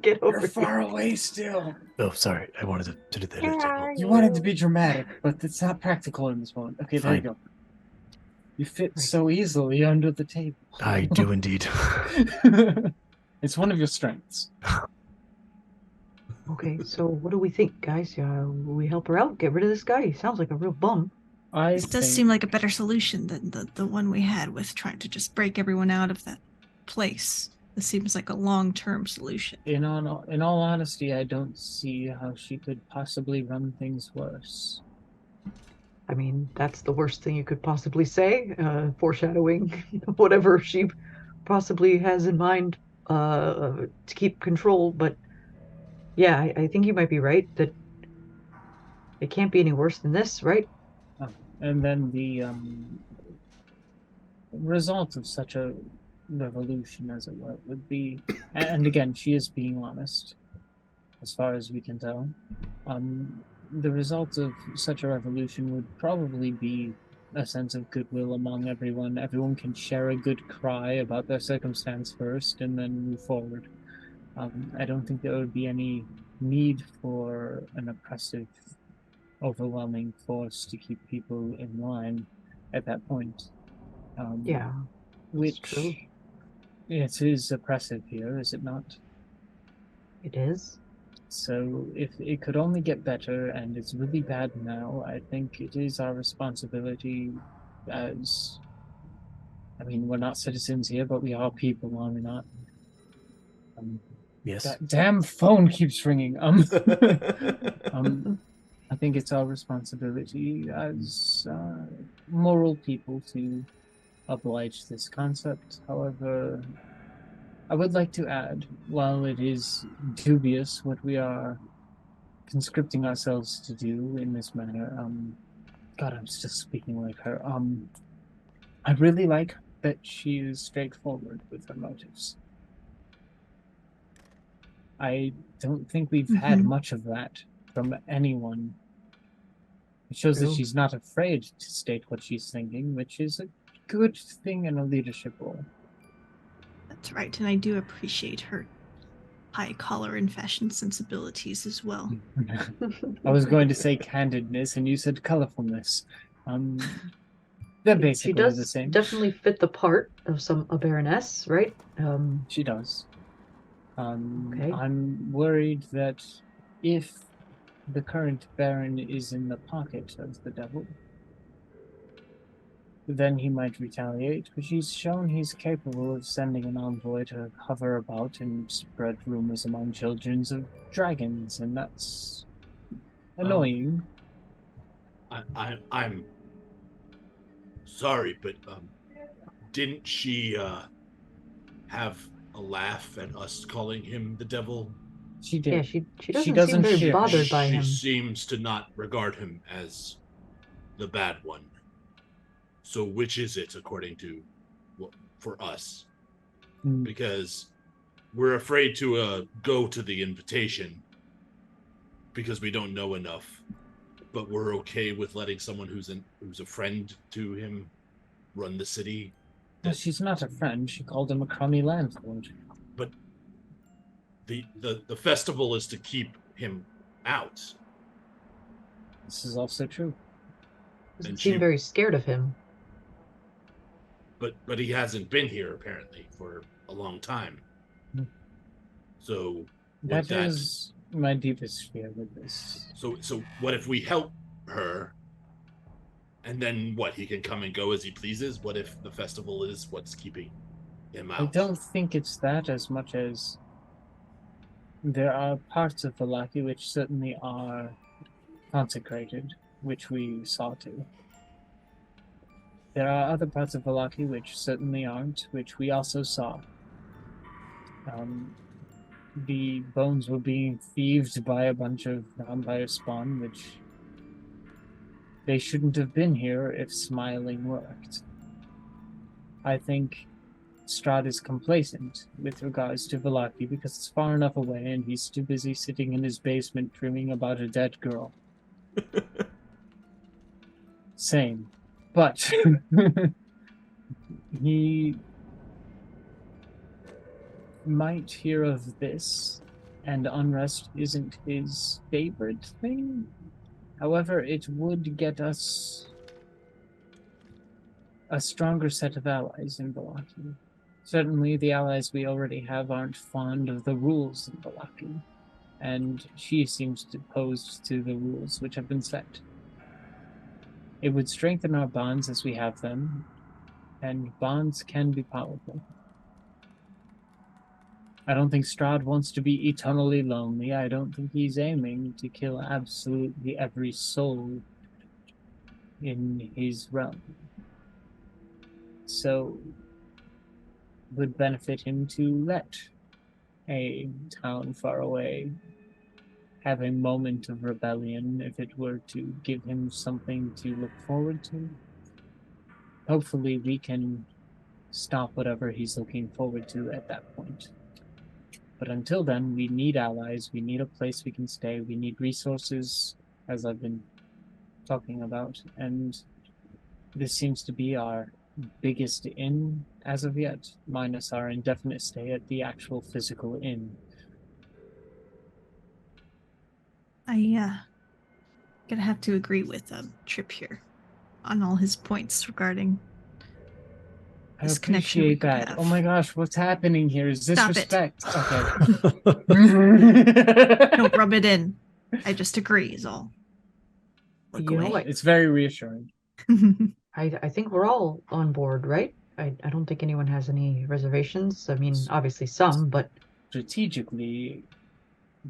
Get over You're far here. away still. Oh, sorry. I wanted to do that. You wanted to be dramatic, but it's not practical in this moment. Okay, there you go. You fit so easily under the table. I do indeed. It's one of your strengths. Okay, so what do we think, guys? Will we help her out? Get rid of this guy? He sounds like a real bum. This does seem like a better solution than the one we had with trying to just break everyone out of that place. This seems like a long-term solution. In all honesty, I don't see how she could possibly run things worse. I mean, that's the worst thing you could possibly say. Foreshadowing whatever she possibly has in mind to keep control. But yeah, I think you might be right that it can't be any worse than this, right? And then the result of such a revolution, as it were, would be, and again, she is being honest, as far as we can tell. The result of such a revolution would probably be a sense of goodwill among everyone. Everyone can share a good cry about their circumstance first and then move forward. I don't think there would be any need for an oppressive, overwhelming force to keep people in line at that point. Yeah, which true. It is oppressive here, is it not? It is. So if it could only get better, and it's really bad now, I think it is our responsibility as... I mean, we're not citizens here, but we are people, are we not? Yes. That damn phone keeps ringing. I think it's our responsibility as moral people to oblige this concept. However, I would like to add, while it is dubious what we are conscripting ourselves to do in this manner, God, I'm still speaking like her. I really like that she is straightforward with her motives. I don't think we've had much of that from anyone. It shows that she's not afraid to state what she's thinking, which is a good thing in a leadership role. That's right, and I do appreciate her high collar and fashion sensibilities as well. I was going to say candidness, and you said colorfulness. They're basically the same. She does definitely fit the part of a baroness, right? She does. Okay. I'm worried that if the current baron is in the pocket of the devil, then he might retaliate, but he's shown he's capable of sending an envoy to hover about and spread rumors among children of dragons, and that's annoying. I'm sorry, but didn't she have a laugh at us calling him the devil? She did. Yeah, she doesn't seem doesn't very share. bothered by She him. seems to not regard him as the bad one. So which is it, according to for us? Because we're afraid to go to the invitation because we don't know enough, but we're okay with letting someone who's a friend to him run the city. Well, she's not a friend. She called him a crummy landlord. But the festival is to keep him out. This is also true. Doesn't seem very scared of him. But he hasn't been here apparently for a long time. So that is my deepest fear with this. So what if we help her, and then what? He can come and go as he pleases. What if the festival is what's keeping him out? I don't think it's that as much as there are parts of Vallaki which certainly are consecrated, which we saw to. There are other parts of Vallaki which certainly aren't, which we also saw. The bones were being thieved by a bunch of vampire spawn, which they shouldn't have been here if smiling worked. I think Strahd is complacent with regards to Vallaki because it's far enough away and he's too busy sitting in his basement dreaming about a dead girl. Same. But he might hear of this, and unrest isn't his favorite thing. However, it would get us a stronger set of allies in Vallaki. Certainly, the allies we already have aren't fond of the rules in Vallaki, and she seems opposed to the rules which have been set. It would strengthen our bonds as we have them, and bonds can be powerful. I don't think Strahd wants to be eternally lonely. I don't think he's aiming to kill absolutely every soul in his realm. So, it would benefit him to let a town far away have a moment of rebellion if it were to give him something to look forward to. Hopefully we can stop whatever he's looking forward to at that point. But until then, we need allies, we need a place we can stay, we need resources, as I've been talking about, and this seems to be our biggest inn as of yet, minus our indefinite stay at the actual physical inn. Gonna have to agree with Trip here on all his points regarding this connection we could that. have. Oh my gosh, what's happening here? Is this respect? Okay. Don't rub it in. I just agree is all. You know what? It's very reassuring. I think we're all on board, right? I don't think anyone has any reservations. I mean, obviously some, but strategically,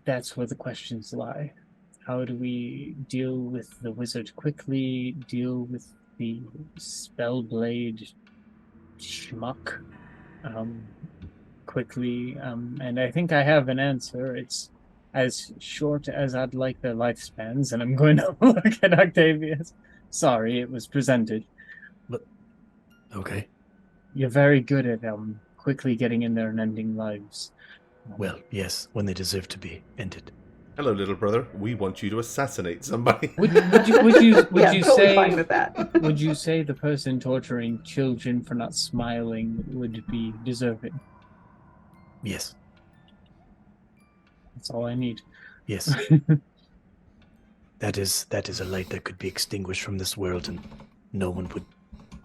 that's where the questions lie. How do we deal with the wizard quickly, deal with the spellblade schmuck quickly? And I think I have an answer. It's as short as I'd like their lifespans, and I'm going to look at Octavius. Sorry, it was presented. But, okay. You're very good at quickly getting in there and ending lives. Well, yes, when they deserve to be ended. Hello, little brother. We want you to assassinate somebody. Would you totally say fine with that. Would you say the person torturing children for not smiling would be deserving? Yes. That's all I need. Yes. That is a light that could be extinguished from this world, and no one would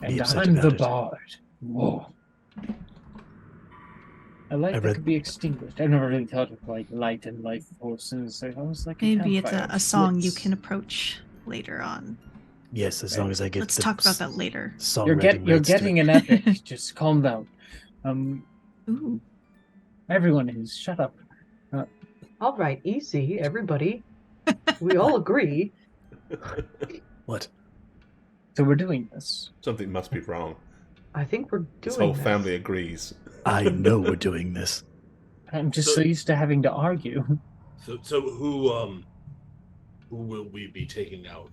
be upset I'm about the it. bard. Whoa. A light that could be extinguished. I've never really thought of like light and life forces. I was like, maybe it's a song you can approach later on. Yes, as long as I get. Let's talk about that later. You're getting an epic. Just calm down. Ooh. Everyone is. Shut up. All right, easy, everybody. We all agree. What? So we're doing this. Something must be wrong. I think we're This doing whole this. family agrees. I know we're doing this. I'm just so used to having to argue. So who will we be taking out?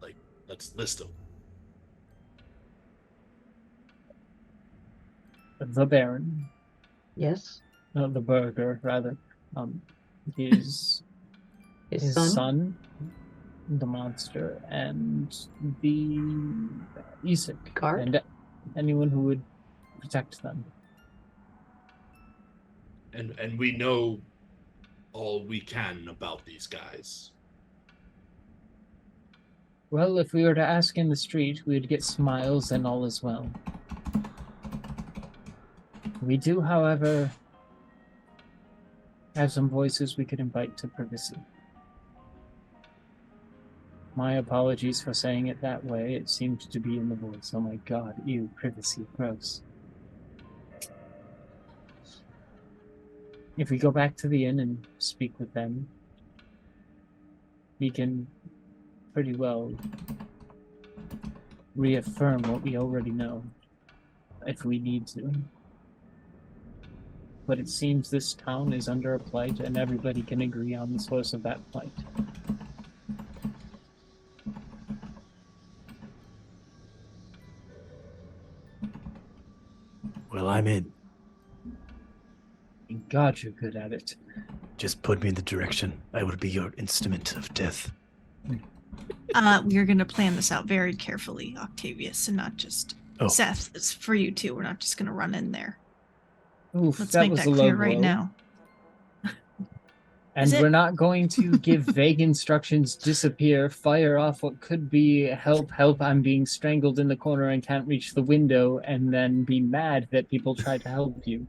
Like, let's list them. The Baron. Yes. No, the burger, rather. His son, the monster, and the Isak. Guard? And anyone who would protect them. And we know all we can about these guys. Well, if we were to ask in the street, we'd get smiles and all is well. We do, however, have some voices we could invite to privacy. My apologies for saying it that way. It seemed to be in the voice. Oh my god, ew, privacy, gross. If we go back to the inn and speak with them, we can pretty well reaffirm what we already know, if we need to. But it seems this town is under a plight, and everybody can agree on the source of that plight. Well, I'm in. Thank God you're good at it. Just put me in the direction. I will be your instrument of death. We are going to plan this out very carefully, Octavius, and not just Seth. It's for you too. We're not just going to run in there. Oof, Let's that make was that a clear low right blow. now. And we're not going to give vague instructions, disappear, fire off what could be help, I'm being strangled in the corner and can't reach the window, and then be mad that people try to help you.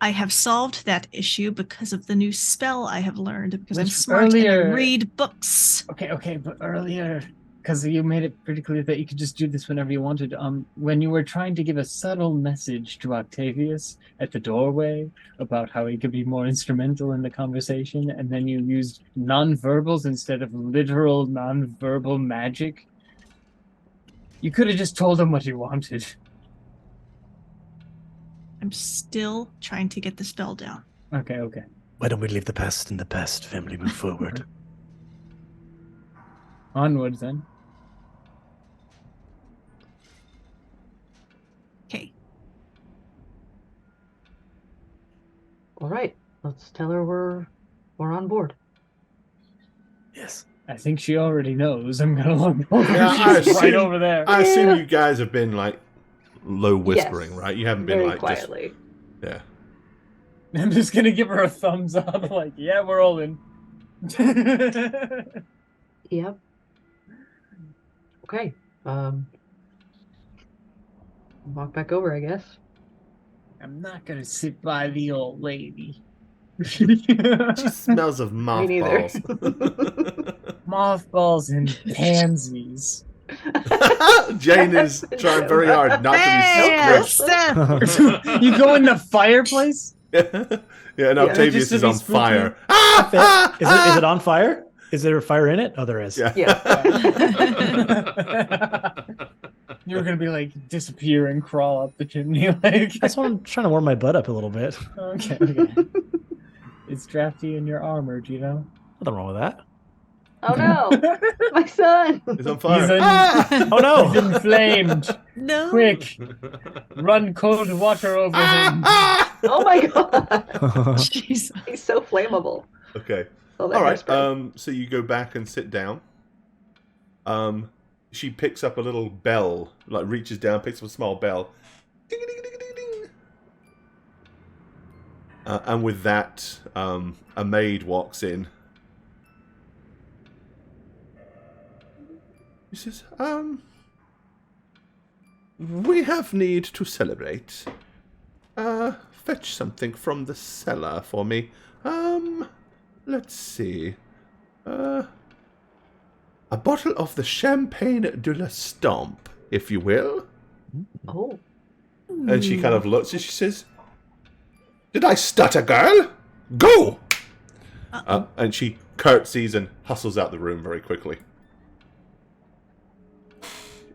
I have solved that issue because of the new spell I have learned, because I'm Which smart earlier- and I read books. Okay, but earlier, because you made it pretty clear that you could just do this whenever you wanted, when you were trying to give a subtle message to Octavius at the doorway about how he could be more instrumental in the conversation, and then you used non-verbals instead of literal non-verbal magic, you could have just told him what you wanted. I'm still trying to get the spell down. Okay. Why don't we leave the past in the past, family? Move forward. Onward, then. Okay. All right. Let's tell her we're on board. Yes. I think she already knows. I'm gonna look over. Yeah, She's right over there. I assume you guys have been like low whispering, Yes, right? You haven't been very like quietly. just I'm just gonna give her a thumbs up, like, yeah, we're all in. Yep. Okay. Walk back over, I guess. I'm not gonna sit by the old lady. She smells of Me neither. mothballs. Mothballs and pansies. Jane is trying very hard not to be squished. You go in the fireplace? Yeah, and Yeah, Octavius just to is be on spooky. fire. Is it on fire? Is there a fire in it? Oh, there is. Yeah. Yeah. You're gonna be like disappear and crawl up the chimney like. That's why I'm trying to warm my butt up a little bit. Okay. It's drafty in your armor, do you know? Nothing wrong with that. Oh no, my son! He's on fire. He's in- Oh He's no! inflamed. No. Quick, run cold water over him. Oh my god, Jeez. he's so flammable. Okay. Oh, that All right. hairspray. So you go back and sit down. She picks up a little bell, like reaches down, picks up a small bell. Ding, ding, ding, ding, ding. And with that, a maid walks in. He says, we have need to celebrate. Fetch something from the cellar for me. Let's see. A bottle of the Champagne de la Stomp, if you will. Oh, And she kind of looks and she says, did I stutter, girl? Go! And she curtsies and hustles out the room very quickly.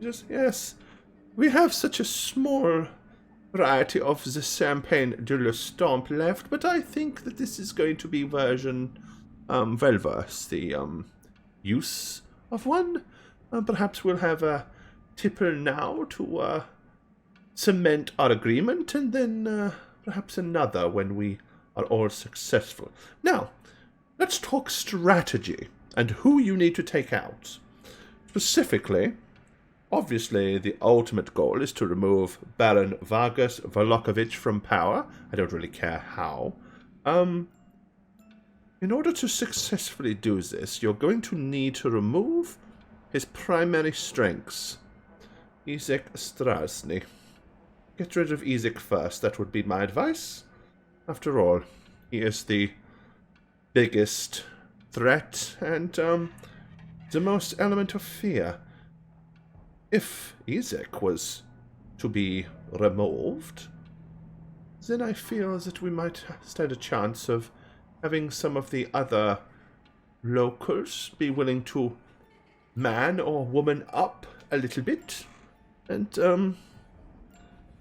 Yes. We have such a small variety of the Champagne de l'Estampe left, but I think that this is going to be version well worth the use of one. Perhaps we'll have a tipple now to cement our agreement, and then perhaps another when we are all successful. Now, let's talk strategy and who you need to take out. Specifically, obviously, the ultimate goal is to remove Baron Vargas Volokovich from power. I don't really care how. In order to successfully do this, you're going to need to remove his primary strengths. Izek Strasny. Get rid of Izek first, that would be my advice. After all, he is the biggest threat and the most element of fear. If Izek was to be removed, then I feel that we might stand a chance of having some of the other locals be willing to man or woman up a little bit, and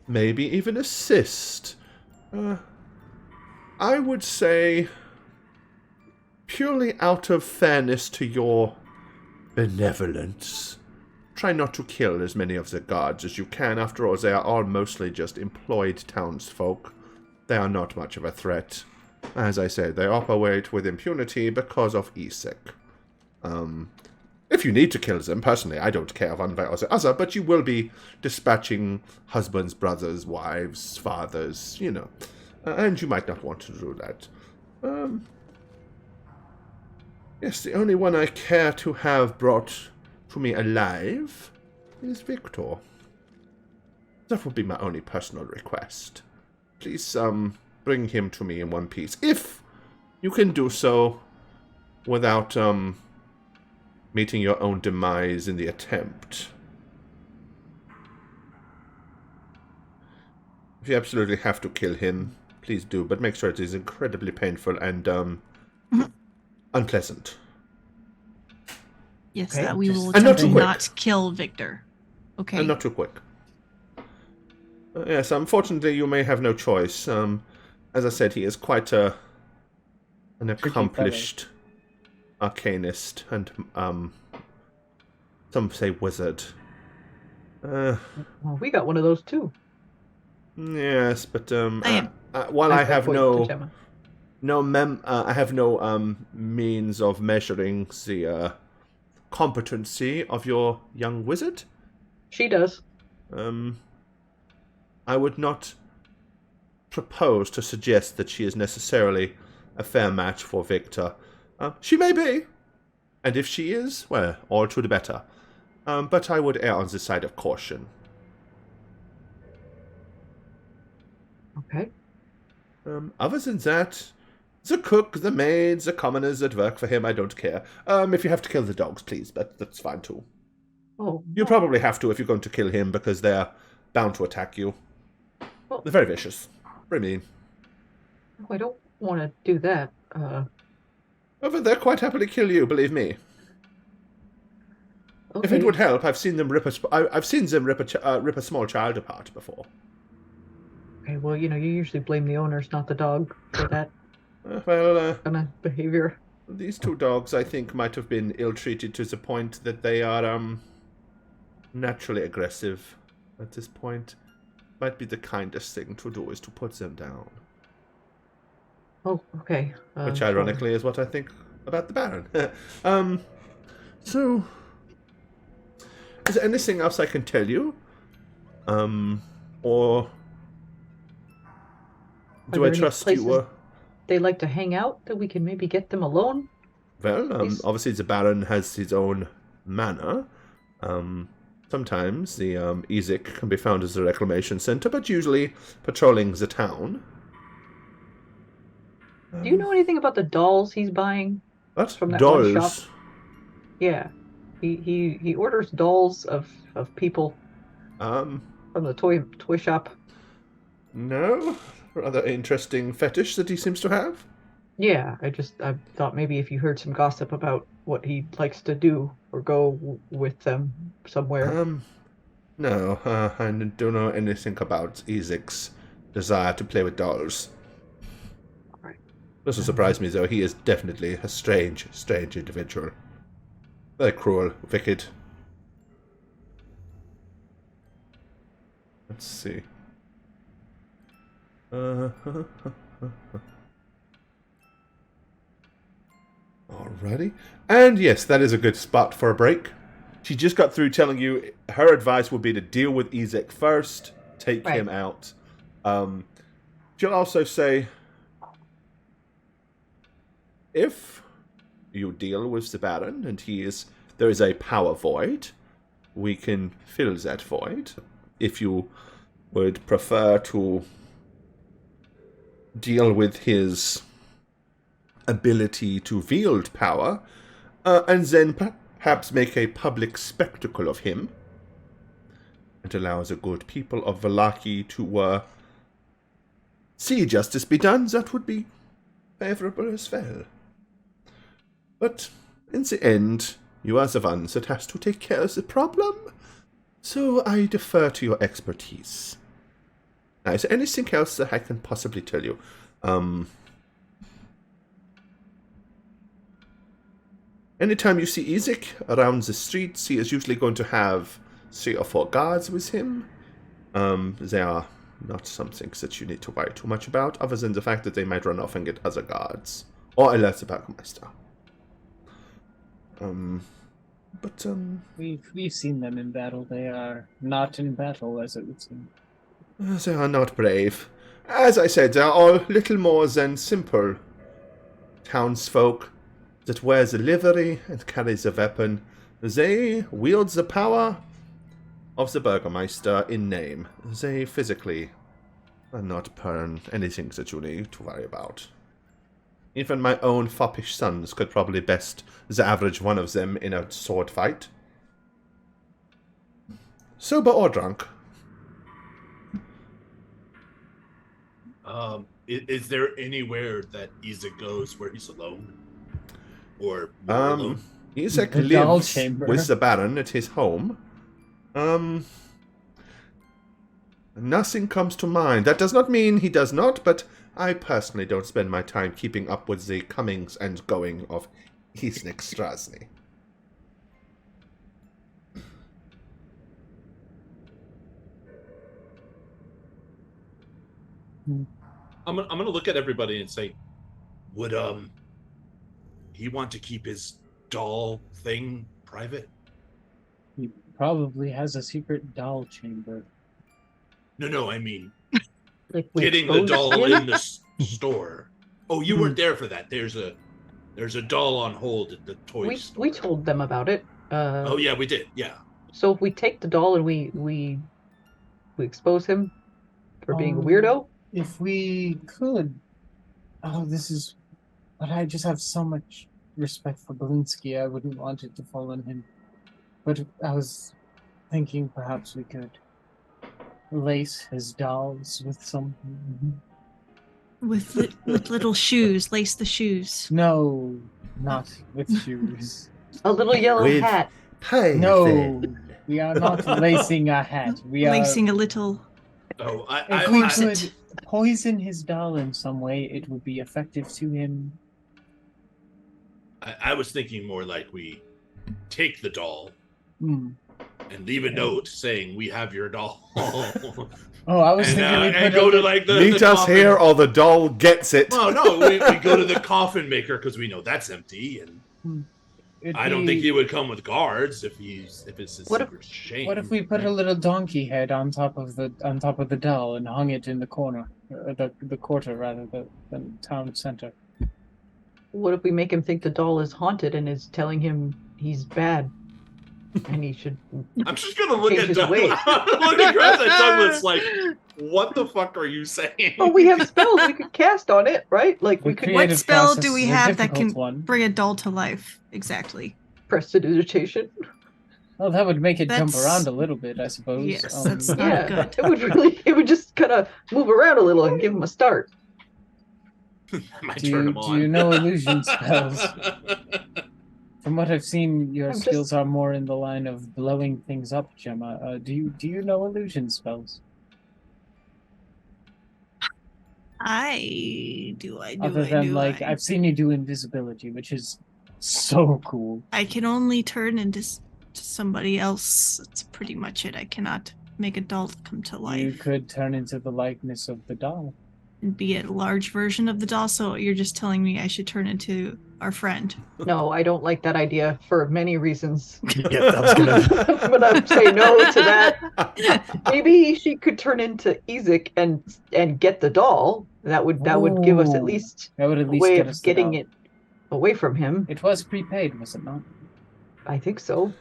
maybe even assist. I would say, purely out of fairness to your benevolence, try not to kill as many of the guards as you can. After all, they are all mostly just employed townsfolk. They are not much of a threat. As I said, they operate with impunity because of Izek. If you need to kill them, personally, I don't care one way or the other, but you will be dispatching husbands, brothers, wives, fathers, and you might not want to do that. Yes, the only one I care to have brought to me alive is Victor. That would be my only personal request. Please, bring him to me in one piece, if you can do so without, meeting your own demise in the attempt. If you absolutely have to kill him, please do, but make sure it is incredibly painful and, unpleasant. Yes, Okay. that we will And not attempt too to quick. not kill Victor. Okay. And not too quick. Yes, unfortunately, you may have no choice. As I said, he is quite an accomplished arcanist and, some say wizard. Well, we got one of those too. Yes, but while Nice I have point, no Gemma. I have no means of measuring the competency of your young wizard. She does. I would not propose to suggest that she is necessarily a fair match for Victor. She may be, and if she is, well, all to the better. But I would err on the side of caution. Okay. Other than that, the cook, the maids, the commoners that work for him, I don't care. If you have to kill the dogs, please, but that's fine too. Oh. You probably have to if you're going to kill him, because they're bound to attack you. Well, They're very vicious. Very mean. I don't want to do that. But they'll quite happily kill you, believe me. Okay. If it would help, I've seen them rip a small child apart before. Okay, well, you usually blame the owners, not the dog, for that kind of behavior. These two dogs, I think, might have been ill-treated to the point that they are, naturally aggressive at this point. Might be the kindest thing to do is to put them down. Oh, okay. Which, sure. ironically, is what I think about the Baron. So, is there anything else I can tell you? Or do there I any trust places you? They like to hang out, that we can maybe get them alone? Well, Please? obviously the Baron has his own manor. Sometimes the Ezek can be found as a reclamation center, but usually patrolling the town. Do you know anything about the dolls he's buying? What? From that one Dolls? shop? Yeah. He orders dolls of people from the toy shop. No? Rather interesting fetish that he seems to have. Yeah, I thought maybe if you heard some gossip about what he likes to do or go with them somewhere. No, I don't know anything about Ezek's desire to play with dolls. Right. Doesn't surprise me, though. He is definitely a strange, strange individual. Very cruel, wicked. Let's see. Alrighty. And yes, that is a good spot for a break. She just got through telling you her advice would be to deal with Ezek first, take him out. She'll also say, if you deal with the Baron and there is a power void, we can fill that void. If you would prefer to deal with his ability to wield power, and then perhaps make a public spectacle of him, and allow the good people of Vallaki to see justice be done, that would be favorable as well. But in the end, you are the ones that has to take care of the problem, so I defer to your expertise. Now, is there anything else that I can possibly tell you? Anytime you see Ezek around the streets, he is usually going to have 3 or 4 guards with him. They are not something that you need to worry too much about, other than the fact that they might run off and get other guards. Or alert the Burgermeister. We've seen them in battle. They are not in battle, as it would seem. They are not brave. As I said, they are all little more than simple townsfolk that wear the livery and carries a weapon. They wield the power of the Burgermeister in name. They physically are not anything that you need to worry about. Even my own foppish sons could probably best the average one of them in a sword fight. Sober or drunk. Is there anywhere that Ezek goes where he's alone? Or more alone? Ezek lives with the Baron at his home. Nothing comes to mind. That does not mean he does not, but I personally don't spend my time keeping up with the comings and going of Hisnik Strasny. I'm gonna look at everybody and say, would he want to keep his doll thing private? He probably has a secret doll chamber. No, I mean getting the doll in the store. Oh, you weren't there for that. There's a doll on hold at the toy store. We told them about it. Oh yeah, we did. Yeah. So if we take the doll and we expose him for being a weirdo. If we could. Oh, but I just have so much respect for Belinsky. I wouldn't want it to fall on him. But I was thinking perhaps we could lace his dolls with some. With little shoes, lace the shoes. No, not with shoes. A little yellow hat. No, we are not lacing a hat. We are lacing a little. Oh, if we could poison his doll in some way, it would be effective to him. I was thinking more like we take the doll and leave a note saying we have your doll. Oh, I was thinking we and go to like the meet us coffin. here, or the doll gets it. Well, no, we go to the coffin maker because we know that's empty, and I don't think he would come with guards if it's his secret shame. What if we put a little donkey head on top of the doll and hung it in the corner, the quarter rather, the town center? What if we make him think the doll is haunted and is telling him he's bad, and he should? I'm just gonna look change at his Doug. ways. Look at Douglas like, what the fuck are you saying? Oh, we have spells we could cast on it, right? Like we could. What spell process do we is a have that difficult can one. bring a doll to life? Exactly. Prestidigitation. Well, that would make it jump That's- around a little bit, I suppose. Yes, that's not Yeah, good. it would just kind of move around a little and give him a start. I might Do turn you, him do on. you know illusion spells? From what I've seen, your I'm just- skills are more in the line of blowing things up, Gemma. Do you know illusion spells? I do. Other than I've seen you do invisibility, which is so cool. I can only turn into somebody else. That's pretty much it. I cannot make a doll come to life. You could turn into the likeness of the doll. And be a large version of the doll. So you're just telling me I should turn into our friend. No, I don't like that idea for many reasons. Yeah, I was gonna. I'm gonna say no to that. Maybe she could turn into Ezek and get the doll. That would give us at Ooh, least that would at a least way get of us the getting doll. it away from him. It was prepaid, was it not? I think so.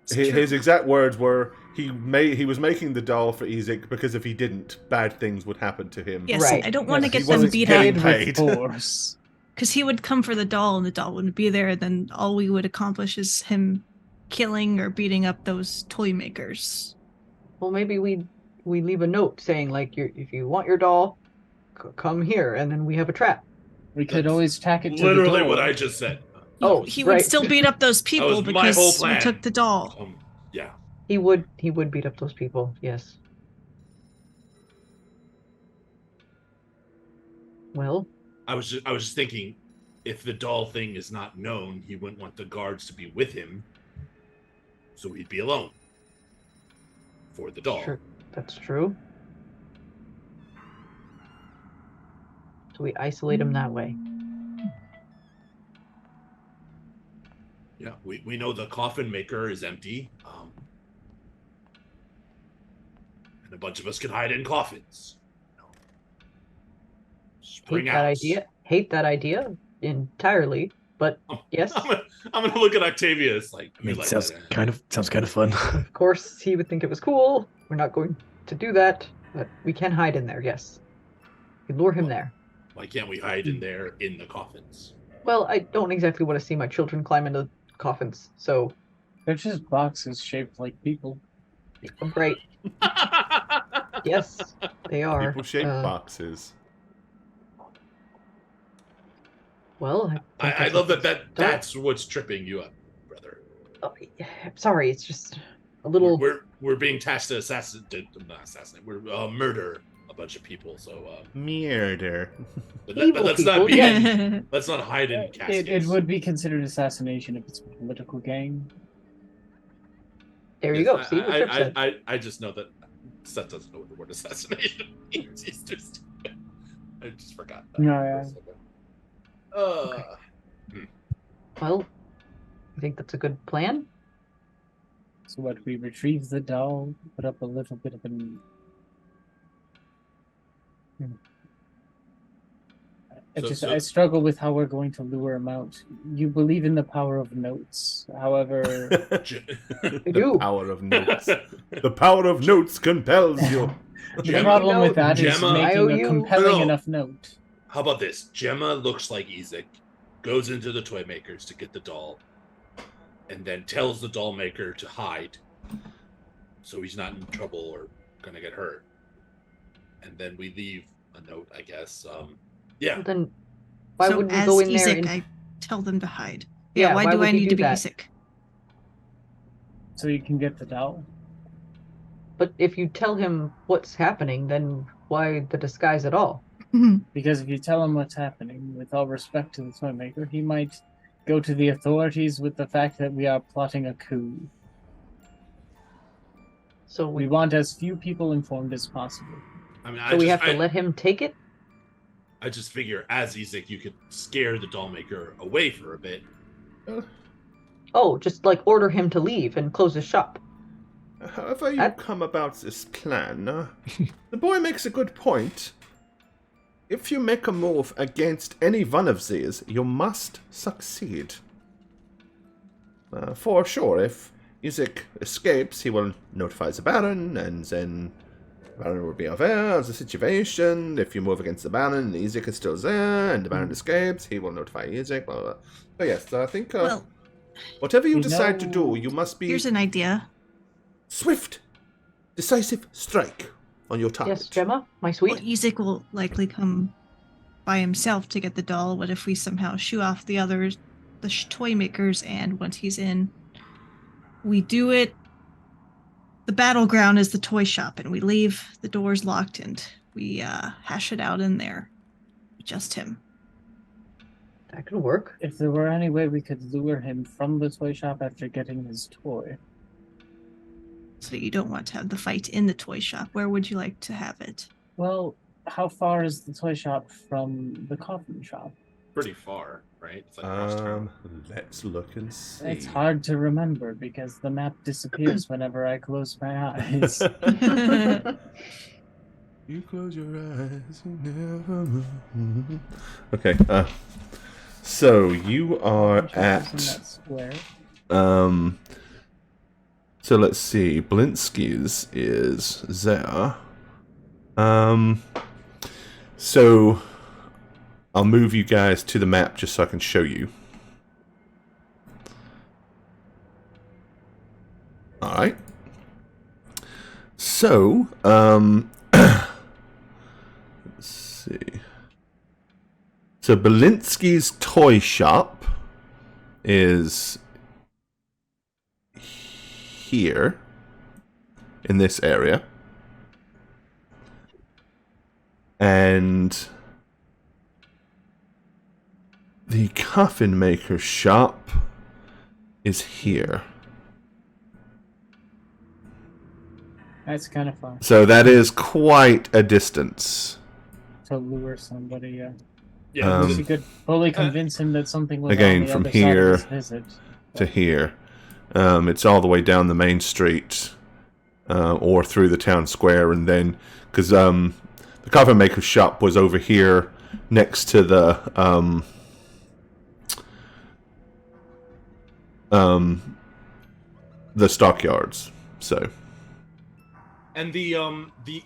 His exact words were he was making the doll for Ezek because if he didn't, bad things would happen to him. Yes, Right. I don't want to Yes, get he them wasn't beat getting up. paid. With force. Because he would come for the doll and the doll wouldn't be there. Then all we would accomplish is him killing or beating up those toy makers. Well, maybe we leave a note saying like, if you want your doll, come here, and then we have a trap. We could always tack it to Literally the door. what I just said. Oh, He right. would still beat up those people was my whole because we plan. took the doll. Yeah. He would beat up those people. Yes. Well, I was just thinking, if the doll thing is not known, he wouldn't want the guards to be with him, so he'd be alone for the doll. sure, that's true. So we isolate him that way. Yeah, we know the coffin maker is empty, and a bunch of us can hide in coffins. Spring Hate that out. idea. Hate that idea entirely. But yes, I'm gonna look at Octavius like. I mean, like sounds that. kind of fun. of course he would think it was cool. We're not going to do that, but we can hide in there. Yes, we lure him there. Why can't we hide in there in the coffins? Well, I don't exactly want to see my children climb into coffins. So, They're just boxes shaped like people. great. Yes, they are. People-shaped boxes. Well, I love that's what's tripping you up, brother. Sorry, it's just a little. We're being tasked to murder a bunch of people. So Murder. but Evil let's people, not be. yes. Let's not hide in caskets. It would be considered assassination if it's a political game. There you go. See what Trip said. I just know that Seth doesn't know what the word assassination means. He's just. I just forgot that. No, yeah. Well, I think that's a good plan. So what, we retrieve the doll, put up a little bit of an... I struggle with how we're going to lure him out. You believe in the power of notes. However, The power of notes. The power of notes compels you. the problem with that is Gemma, making a compelling No. enough note. How about this? Gemma looks like Ezek, goes into the toy makers to get the doll, and then tells the doll maker to hide, so he's not in trouble or gonna get hurt. And then we leave a note, I guess. Yeah. Well, then why so wouldn't we as go in there Ezek, and I tell them to hide. Yeah, Yeah, why why do would I you need do to be that? Ezek? So you can get the doll. But if you tell him what's happening, then why the disguise at all? Because if you tell him what's happening, with all respect to the toy maker, he might go to the authorities with the fact that we are plotting a coup. So We want as few people informed as possible. I mean, so we have to let him take it? I just figure as Ezek, you could scare the doll maker away for a bit. Oh, just like order him to leave and close his shop. However you come about this plan, the boy makes a good point. If you make a move against any one of these, you must succeed. For sure, if Ezek escapes, he will notify the Baron, and then the Baron will be aware of the situation. If you move against the Baron, Ezek is still there, and the Baron escapes, he will notify Ezek, blah, blah, blah. But yes, I think Well, whatever you we decide to know- do, you must be here's an idea. swift, decisive strike on your target. Yes, Gemma, my sweet. Well, Ezek will likely come by himself to get the doll. What if we somehow shoo off the others the toy makers, and once he's in, we do it. The battleground is the toy shop, and we leave the doors locked, and we hash it out in there. Just him. That could work. If there were any way we could lure him from the toy shop after getting his toy. So you don't want to have the fight in the toy shop. Where would you like to have it? Well, how far is the toy shop from the coffin shop? Pretty far, right? It's like across town. Let's look and see. It's hard to remember because the map disappears whenever I close my eyes. You close your eyes and never move. Okay, so you are at In that square. so let's see, Blinsky's is there. So I'll move you guys to the map just so I can show you. Alright. So, let's see. So Belinsky's toy shop is here in this area. And the coffin maker shop is here. That's kind of fun. So that is quite a distance. To lure somebody, yeah. Yeah, You could fully convince him that something was again, on the from other here side of his visit. to here. It's all the way down the main street, or through the town square, and then because the coffin maker's shop was over here next to the stockyards. So and the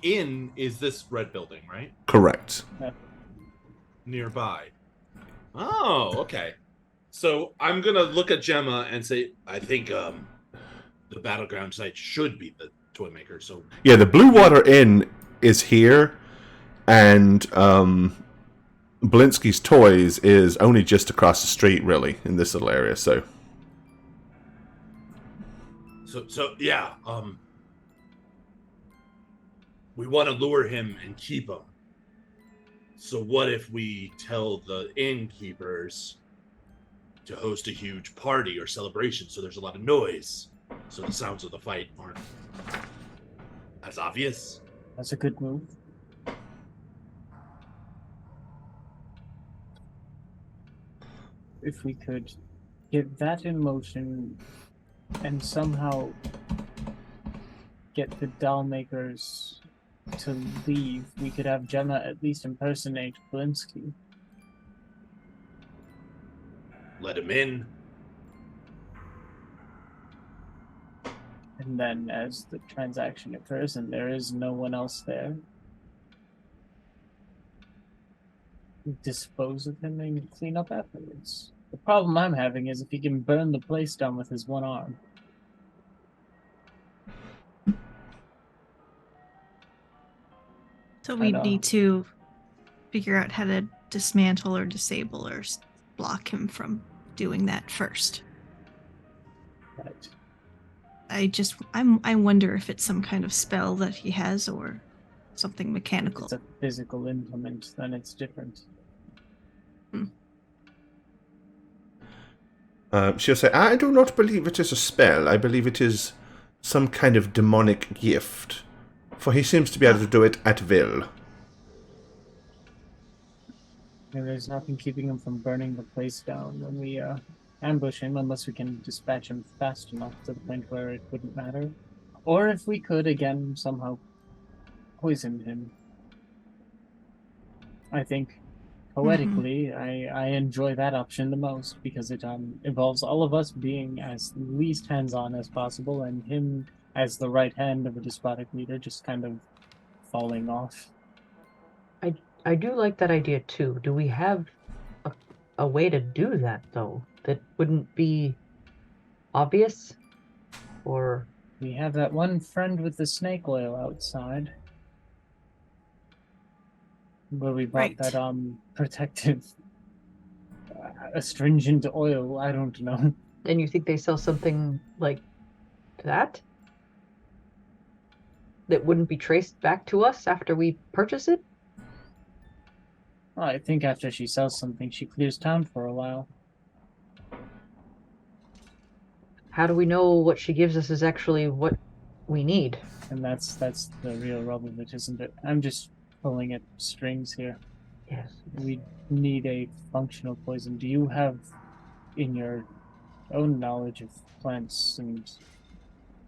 inn is this red building, right? correct. Nearby. Oh, okay. So I'm gonna look at Gemma and say, I think the battleground site should be the toy maker. So Yeah, the Blue Water Inn is here, and Blinsky's Toys is only just across the street, really, in this little area. So yeah, we want to lure him and keep him. So what if we tell the innkeepers to host a huge party or celebration so there's a lot of noise, so the sounds of the fight aren't as obvious? That's a good move. If we could get that in motion and somehow get the doll makers to leave, we could have Gemma at least impersonate Blinsky. Let him in. And then as the transaction occurs and there is no one else there, dispose of him and clean up afterwards. The problem I'm having is if he can burn the place down with his one arm. So we need to figure out how to dismantle or disable or block him from doing that first. Right. I wonder if it's some kind of spell that he has or something mechanical. If it's a physical implement, then it's different. She'll say, I do not believe it is a spell. I believe it is some kind of demonic gift. For he seems to be able to do it at will. And there's nothing keeping him from burning the place down when we ambush him, unless we can dispatch him fast enough to the point where it wouldn't matter. Or if we could, again, somehow poison him. I think, poetically, I enjoy that option the most, because it involves all of us being as least hands-on as possible, and him as the right hand of a despotic leader just kind of falling off. I do like that idea too. Do we have a way to do that though that wouldn't be obvious? Or we have that one friend with the snake oil outside, where we bought that protective astringent oil. I don't know. And you think they sell something like that? That wouldn't be traced back to us after we purchase it? Well, I think after she sells something, she clears town for a while. How do we know what she gives us is actually what we need? And that's the real rub of it, isn't it? I'm just pulling at strings here. Yes. We need a functional poison. Do you have, in your own knowledge of plants and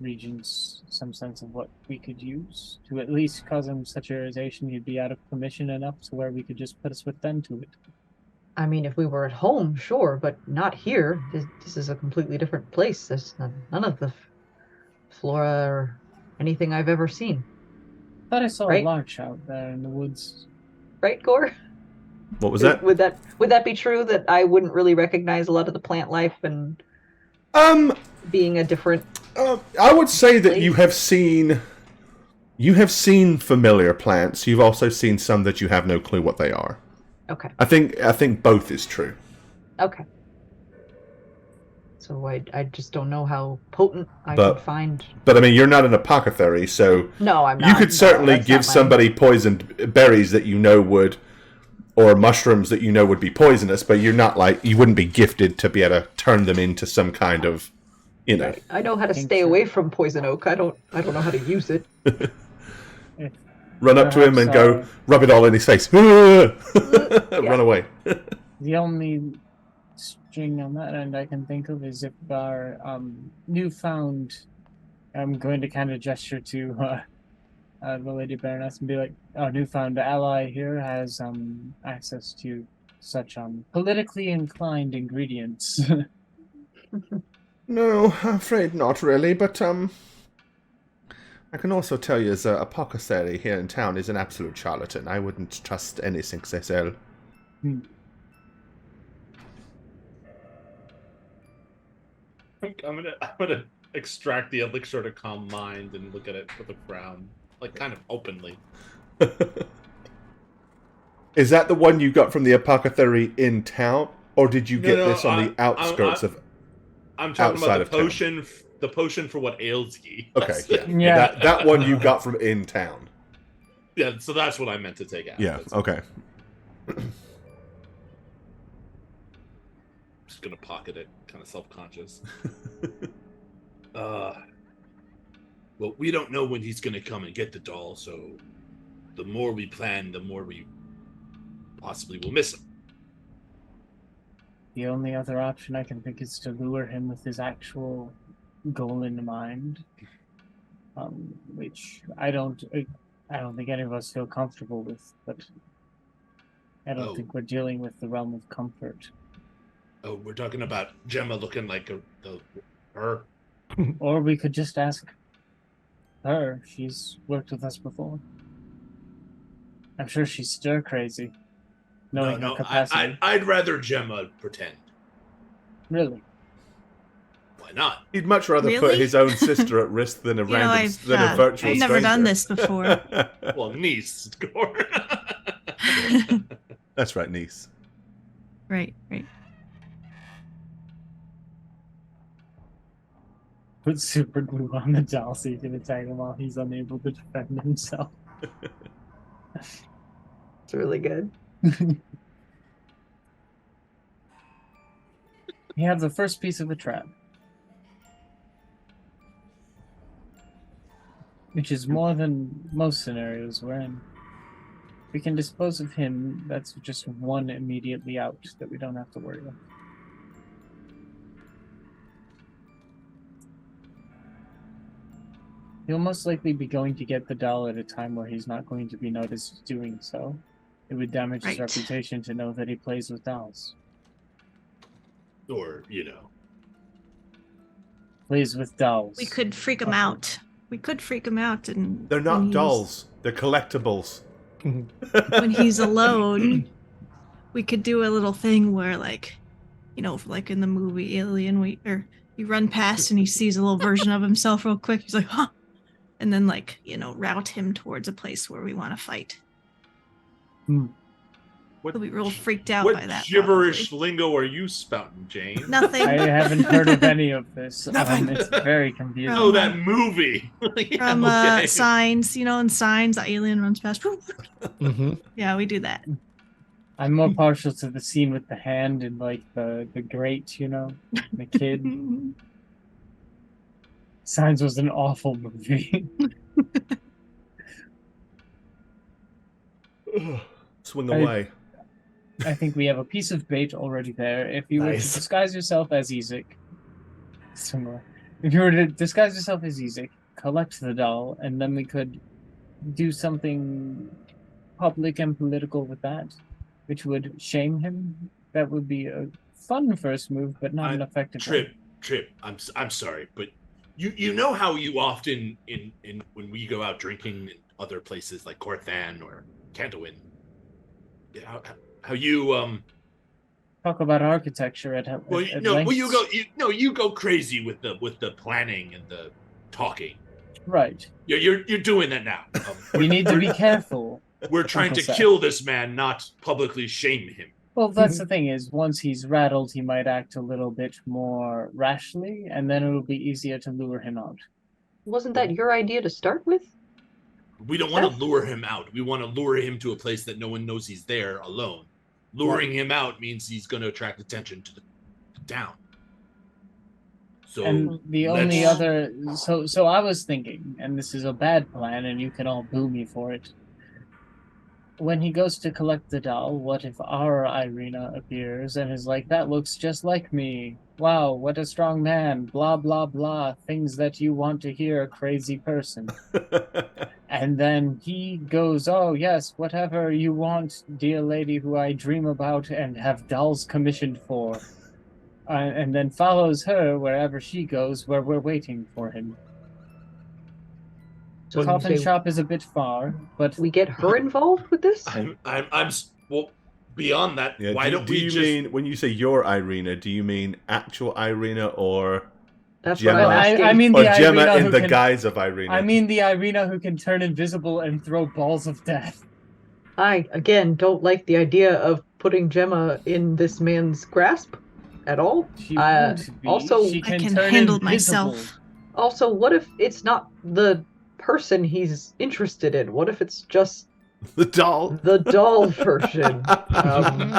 regions, some sense of what we could use to at least cause him such irritation he'd be out of commission enough to where we could just put a swift end to it? I mean, if we were at home, sure, but not here. This is a completely different place. There's none of the flora or anything I've ever seen. Thought I saw Right? a larch out there in the woods. Right, Gore? What was that? Would that be true that I wouldn't really recognize a lot of the plant life and being a different I would say that place? you have seen familiar plants. You've also seen some that you have no clue what they are. Okay. I think both is true. Okay. So I just don't know how potent I could find. But I mean, you're not an apothecary, so No, I'm not. you could certainly that's give not my- somebody poisoned berries that you know would, or mushrooms that you know would be poisonous, but you're not like, you wouldn't be gifted to be able to turn them into some kind of, you know. I know how to think stay so. away from poison oak. I don't know how to use it. Run up to him and go, Perhaps, rub it all in his face. Run away. The only string on that end I can think of is if our newfound, I'm going to kind of gesture to the Lady Baroness and be like, our newfound ally here has access to such politically inclined ingredients. No, I'm afraid not really, but I can also tell you the apothecary here in town is an absolute charlatan. I wouldn't trust anything they sell. I'm gonna extract the elixir to calm mind and look at it with a frown, like kind of openly. Is that the one you got from the apothecary in town, or did you get this on the outskirts of? I'm talking outside about of the town? potion. The potion for what ails ye. Okay, yeah. Yeah. That one you got from in town. Yeah, so that's what I meant to take out. Yeah. Okay. Just gonna pocket it, kind of self-conscious. Well, we don't know when he's gonna come and get the doll, so the more we plan, the more we possibly will miss him. The only other option I can think is to lure him with his actual goal in mind, which I don't think any of us feel comfortable with, but I don't think we're dealing with the realm of comfort. Oh, we're talking about Gemma looking like her. Or we could just ask her. She's worked with us before. I'm sure she's stir crazy. Knowing her capacity. I'd rather Gemma pretend. Really? Why not? He'd much rather put Really? his own sister at risk than a I've virtual I've never done stranger. this before. Well, niece. Gore. That's right, niece. Right. Put super glue on the doll so you can attack him while he's unable to defend himself. It's really good. You have the first piece of the trap, which is more than most scenarios we're in. We can dispose of him. That's just one immediately out that we don't have to worry about. He'll most likely be going to get the doll at a time where he's not going to be noticed doing so. It would damage his Right. reputation to know that he plays with dolls. Or, Plays with dolls. We could freak him out. And They're when not he's- dolls. They're collectibles. When he's alone, we could do a little thing where, like in the movie Alien, you run past and he sees a little version of himself real quick. He's like, huh, and then route him towards a place where we want to fight. Well, He'll be real freaked out what by that. gibberish probably. lingo are you spouting, Jane? Nothing. I haven't heard of any of this. Nothing. It's very confusing. Oh, that movie. Yeah, From okay. Signs, in Signs, the alien runs past. Mm-hmm. Yeah, we do that. I'm more partial to the scene with the hand and like the grate, the kid. Signs was an awful movie. Swing away. I think we have a piece of bait already there. If you were to Nice. disguise yourself as Ezek, similar. If you were to disguise yourself as Ezek, collect the doll, and then we could do something public and political with that, which would shame him. That would be a fun first move, but not an effective one. Trip. I'm sorry, but you know how you often in when we go out drinking in other places like Corthan or Cantowin, how you Talk about architecture at you go crazy with the planning and the talking. Right. You're doing that now. We need to be careful. We're trying to Uncle Seth. kill this man, not publicly shame him. Well, that's the thing is, once he's rattled, he might act a little bit more rashly, and then it'll be easier to lure him out. Wasn't that your idea to start with? We don't want to lure him out. We want to lure him to a place that no one knows he's there alone. Luring him out means he's going to attract attention to the town. So And the only other... So I was thinking, and this is a bad plan, and you can all boo me for it. When he goes to collect the doll, what if our Irina appears and is like, that looks just like me. Wow, what a strong man. Blah, blah, blah. Things that you want to hear, crazy person. And then he goes, oh, yes, whatever you want, dear lady who I dream about and have dolls commissioned for. And then follows her wherever she goes, where we're waiting for him. So you Coffin say shop is a bit far, but we get her involved with this? I'm well beyond that. Yeah, why do don't we you just mean, when you say your Irina, do you mean actual Irina or That's Gemma? what I'm asking. I mean or the Gemma Irina in who the can, guise of Irina? I mean the Irina who can turn invisible and throw balls of death. I, again, don't like the idea of putting Gemma in this man's grasp at all. She won't be. Also, She I can turn handle invisible. myself. Also, what if it's not the person he's interested in? What if it's just the doll. the doll version?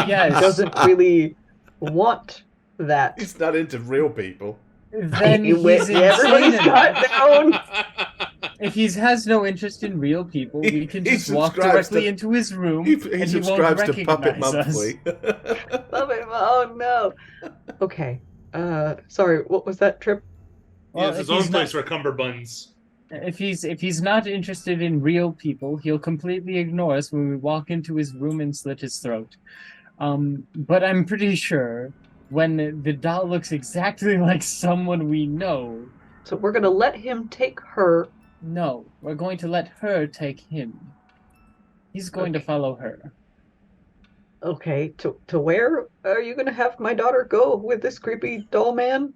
Yes. He doesn't really want that. He's not into real people. Then Everybody's he's insane got enough. down. If he has no interest in real people, He- we can he just walk subscribes directly to- into his room He and he won't subscribes to Puppet recognize us. Monthly. Oh no. Okay. Sorry, what was that, Trip? He has Well, his if own he's place not- for cumberbuns. If he's not interested in real people, he'll completely ignore us when we walk into his room and slit his throat. But I'm pretty sure when the doll looks exactly like someone we know, So we're gonna let him take her. no, we're going to let her take him. He's going to Okay. follow her. Okay, to where are you gonna have my daughter go with this creepy doll man?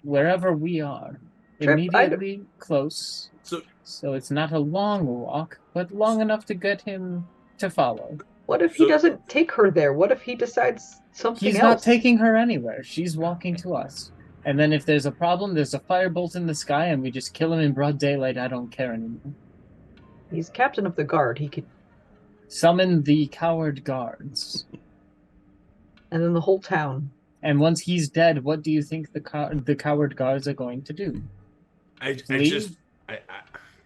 Wherever we are. Trip, Immediately close. So So it's not a long walk, but long enough to get him to follow. What if he So- doesn't take her there? What if he decides something He's else? not taking her anywhere. She's walking to us. And then if there's a problem, there's a firebolt in the sky and we just kill him in broad daylight. I don't care anymore. He's captain of the guard. He could, Summon the coward guards. and then the whole town. And once he's dead, what do you think the coward guards are going to do? I Leave? just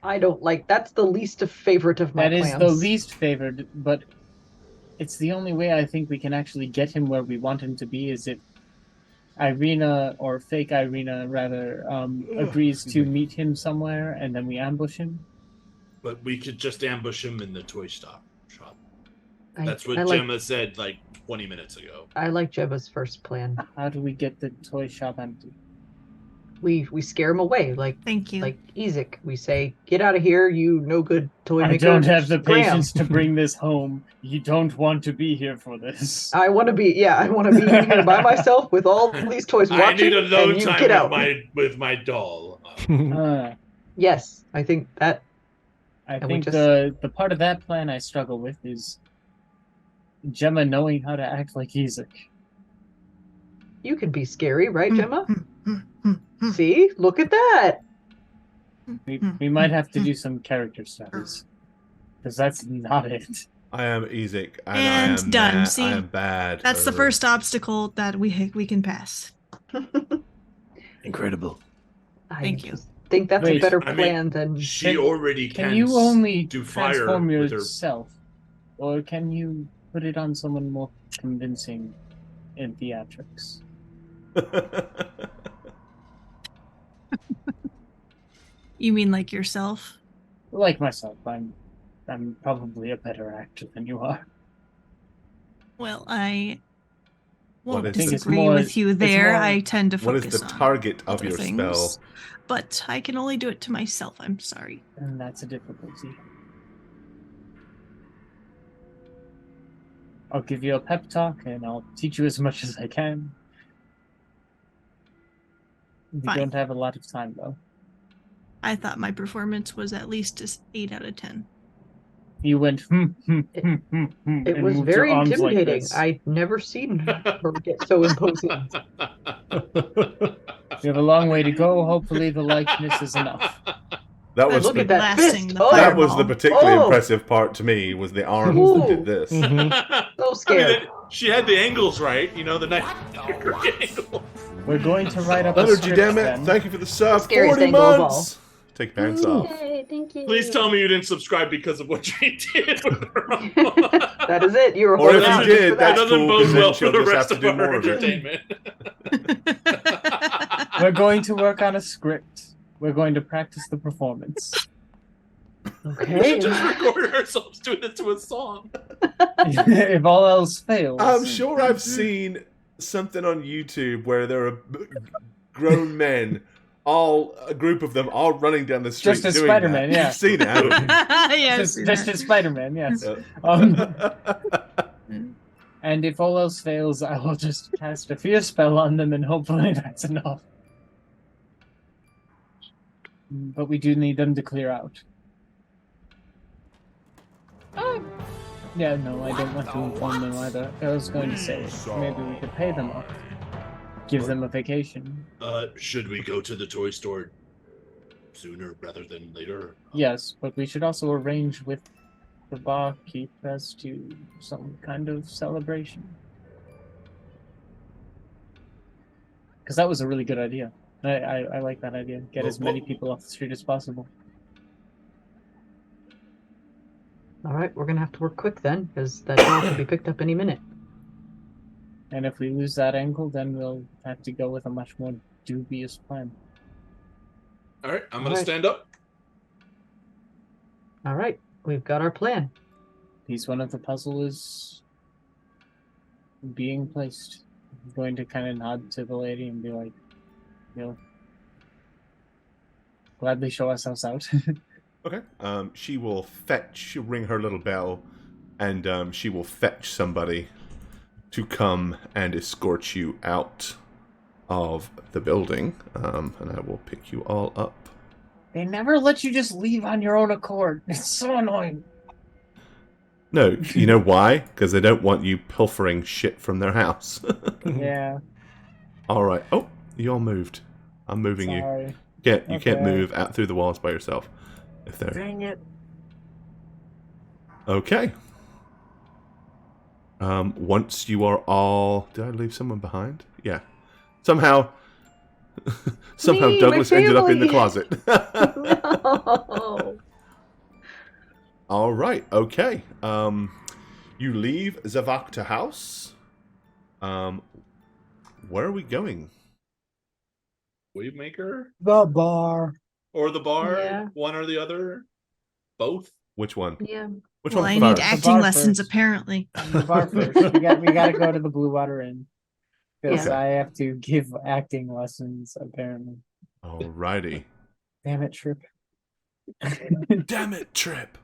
I don't like. That's the least favorite of my That is plans. the least favored, but it's the only way I think we can actually get him where we want him to be is if Irina, or fake Irina rather, agrees to meet him somewhere and then we ambush him. but we could just ambush him in the toy shop. That's what I like, Gemma said like 20 minutes ago. I like Gemma's first plan. How do we get the toy shop empty? We scare him away, Thank you. like Ezek. We say, "Get out of here, you no good toy maker." I don't have the Scram. patience to bring this home. You don't want to be here for this. I want to be here by myself with all these toys watching. I need alone and you time get with out. my doll. Yes, I think that. I And we think just- the part of that plan I struggle with is Gemma knowing how to act like Isaac. You can be scary, right, Gemma? Hmm. See? Look at that. We might have to do some character studies. Because that's not it. I am Ezek, and I And am done. mad. See? I am bad. That's the first obstacle that we can pass. Incredible. Thank you. Think that's a Wait, better I mean, plan than She already Can you only do fire transform with her. yourself? Or can you put it on someone more convincing in theatrics? You mean like yourself? Like myself, I'm probably a better actor than you are. Well, I What won't is it? disagree more- with you it's there. more- I tend to What focus is the on target of other your things, spell? but I can only do it to myself. I'm sorry. And that's a difficulty. I'll give you a pep talk and I'll teach you as much as I can. We Fine. don't have a lot of time though. I thought my performance was at least an 8 out of 10. You went It and was moved very your arms like intimidating. this. I've never seen her get so imposing. We have a long way to go. Hopefully the likeness is enough. That was Look the, at that blasting fist. the Oh, that was the fireball. particularly Oh. impressive part to me. Was the arms that did Ooh. this? So I scared. mean, she had the angles right. You know, the knife angle. We're going to write up a Energy, script damn it! then. Thank you for the sub. Scariest 40 angle of months. Take pants off. Yay, thank you. Please tell me you didn't subscribe because of what she did with her arm. That is it. You were Or if holding you out did, just for That that's that. doesn't cool, bode 'cause then well for she'll the just have rest to of do our more of it. entertainment. We're going to work on a script. We're going to practice the performance. We Okay. should just record ourselves doing it to a song. If all else fails. I'm sure I've seen something on YouTube where there are grown men, a group of them, all running down the street Just as doing Spider-Man, that. yeah. You've seen it, haven't you? Yes. just as Spider-Man, yes. Yeah. And if all else fails, I will just cast a fear spell on them and hopefully that's enough. But we do need them to clear out. Yeah, no, I don't want to inform them either. I was going to say, maybe we could pay them off. Give them a vacation. Should we go to the toy store sooner rather than later? Yes, but we should also arrange with the barkeep as to some kind of celebration. Because that was a really good idea. I like that idea. Get as many people off the street as possible. All right, we're gonna have to work quick then, because that doll could be picked up any minute. And if we lose that angle, then we'll have to go with a much more dubious plan. All right, I'm All gonna right. stand up. All right, we've got our plan. Piece one of the puzzle is being placed. I'm going to kind of nod to the lady and be like, gladly show ourselves out. Okay. She will she'll ring her little bell, and she will fetch somebody to come and escort you out of the building. And I will pick you all up. They never let you just leave on your own accord. It's so annoying. No, you know why? Because they don't want you pilfering shit from their house. Yeah. All right. Oh, you all moved. I'm moving you. Sorry. You can't Okay. move out through the walls by yourself. If they're Dang it. okay. Once you are all, did I leave someone behind? Yeah. Somehow Me, my Douglas ended up in the family. closet. No. All right. Okay. You leave Zavakta house. Where are we going? Wavemaker The bar. or the bar? Yeah. One or the other? Both? Which one? Yeah. Which Well, one I need first? acting bar lessons, first. apparently. The bar first. We got to go to the Blue Water Inn. Because Yeah. I have to give acting lessons, apparently. Alrighty. Damn it, Trip. Damn it, Trip.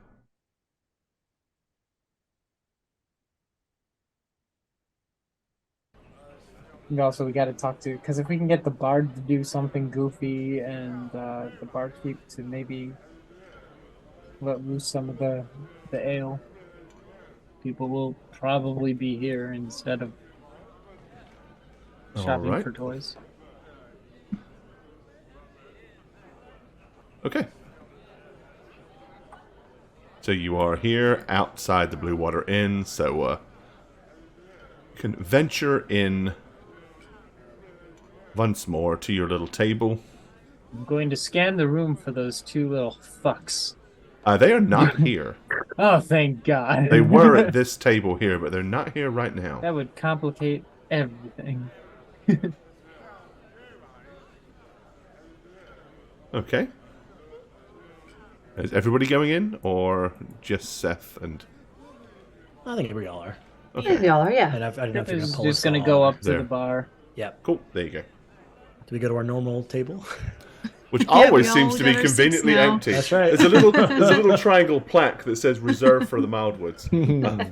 And also, we got to talk to, because if we can get the bard to do something goofy and the barkeep to maybe let loose some of the ale, people will probably be here instead of shopping right. for toys. Okay. So you are here outside the Blue Water Inn, so you can venture in once more to your little table. I'm going to scan the room for those two little fucks. They are not here. Oh, thank God. They were at this table here, but they're not here right now. That would complicate everything. Okay. Is everybody going in, or just Seth and... I think we all are. Yeah, y'all are, yeah. And I don't know if you're It's gonna pull just us going to all go or- up to There. the bar. Yep. Cool, there you go. Do we go to our normal table? Which Yeah, always we seems all to be got our seats conveniently now. empty. That's right. There's a little triangle plaque that says "Reserved for the Mildwoods."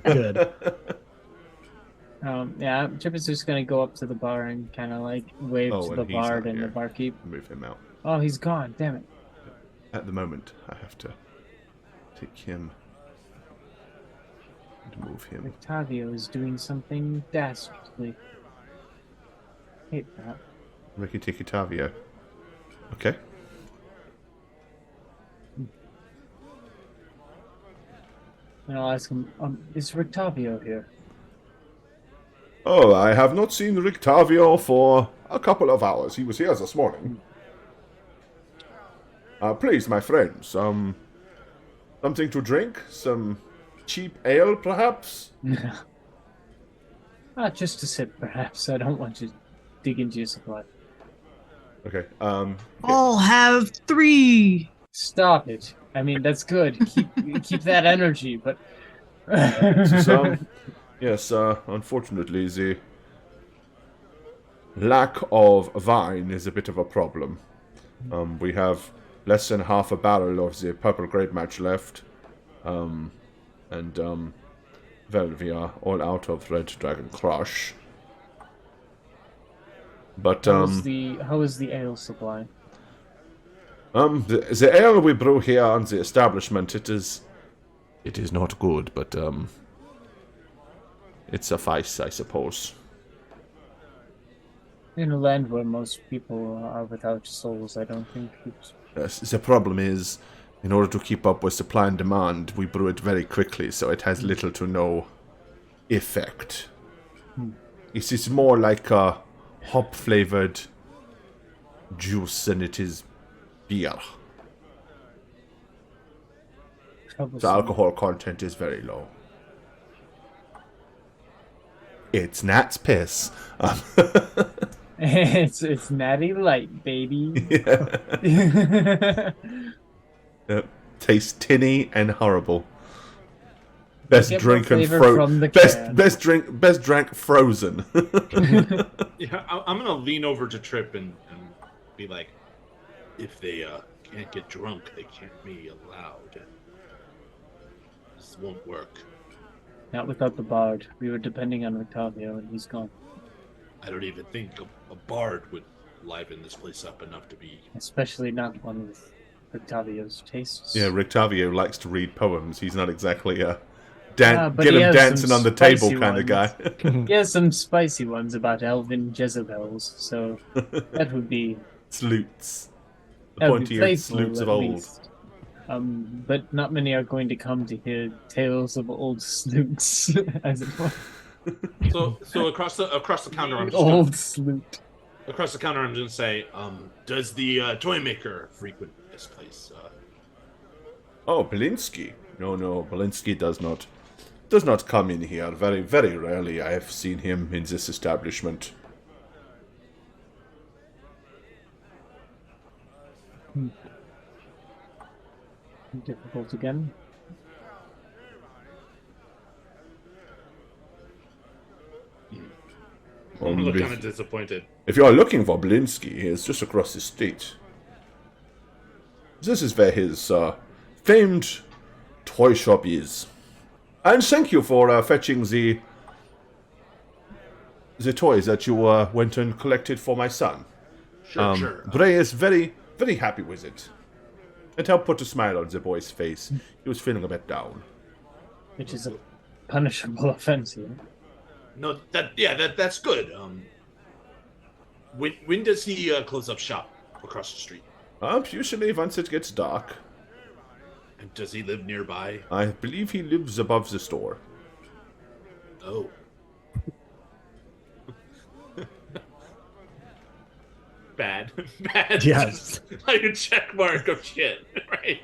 Good. Yeah, Chip is just going to go up to the bar and kind of like wave Oh, to the and he's bard not and the here. barkeep. Move him out. Oh, he's gone. Damn it. At the moment, I have to take him and move him. Octavio is doing something dastardly. Hate that. Ricky Tiki Tavio. Okay. And I'll ask him, is Rictavio here? Oh, I have not seen Rictavio for a couple of hours. He was here this morning. Please, my friends, something to drink? Some cheap ale, perhaps? Just a sip, perhaps. I don't want you to dig into your supply. Okay. I'll have 3. Stop it. I mean, that's good. Keep that energy, but... Yes, unfortunately, the lack of wine is a bit of a problem. We have less than half a barrel of the purple grape match left. Well, we are all out of Red Dragon Crush. But, how is the ale supply? the ale we brew here on the establishment, it is not good, but, it suffices, I suppose. In a land where most people are without souls, I don't think it's... Yes, the problem is, in order to keep up with supply and demand, we brew it very quickly, so it has little to no effect. It is more like a hop-flavored juice than it is beer. The alcohol content is very low. It's Nat's piss. It's natty light, baby. Yep. Tastes tinny and horrible. Best Get drink more and flavor from the can. best drink frozen. Yeah, I'm gonna lean over to Trip and be like, if they can't get drunk, they can't be allowed. This won't work. Not without the bard. We were depending on Octavio, and he's gone. I don't even think a bard would liven this place up enough to be. Especially not one with Octavio's tastes. Yeah, Rictavio likes to read poems. He's not exactly a but get he him has dancing some on the table spicy kind of guy. He has some spicy ones about elven Jezebels, so that would be... Sleuts. The that would be pointy-eared playful, sleuts of at old. least. But not many are going to come to hear tales of old sleuts, as it were. So across the counter, I'm just Old sloot. across the counter. I'm just gonna say, does the toy maker frequent this place? Oh, Belinsky. No, Belinsky does not come in here. Very, very rarely I have seen him in this establishment. Difficult again. I'm looking kind of disappointed. If you are looking for Belinsky, he is just across the street. This is where his famed toy shop is. And thank you for fetching the toys that you went and collected for my son. Sure. Bray is very, very happy with it. It helped put a smile on the boy's face. He was feeling a bit down. Which is a punishable offense here. No, that's good. When does he close up shop across the street? Usually once it gets dark. And does he live nearby? I believe he lives above the store. Oh. Bad. Yes. Like a check mark of shit, right?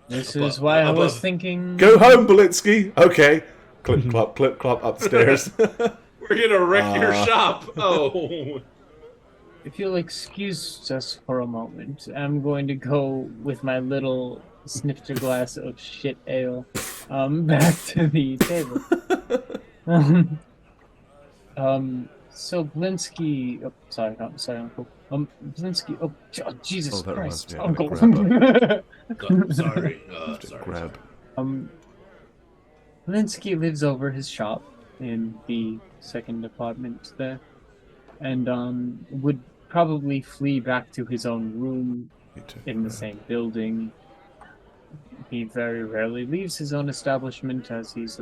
This is why I was thinking... Go home, Belinsky! Okay. Clip, clop, upstairs. We're gonna wreck your shop. Oh. If you'll excuse us for a moment, I'm going to go with my little snifter glass of shit ale back to the table. So Blinsky, oh, sorry, Uncle. Blinsky, oh, Jesus Christ, Uncle. Sorry. Grab. Blinsky lives over his shop in the second apartment there, and would probably flee back to his own room in the same building. He very rarely leaves his own establishment, as he's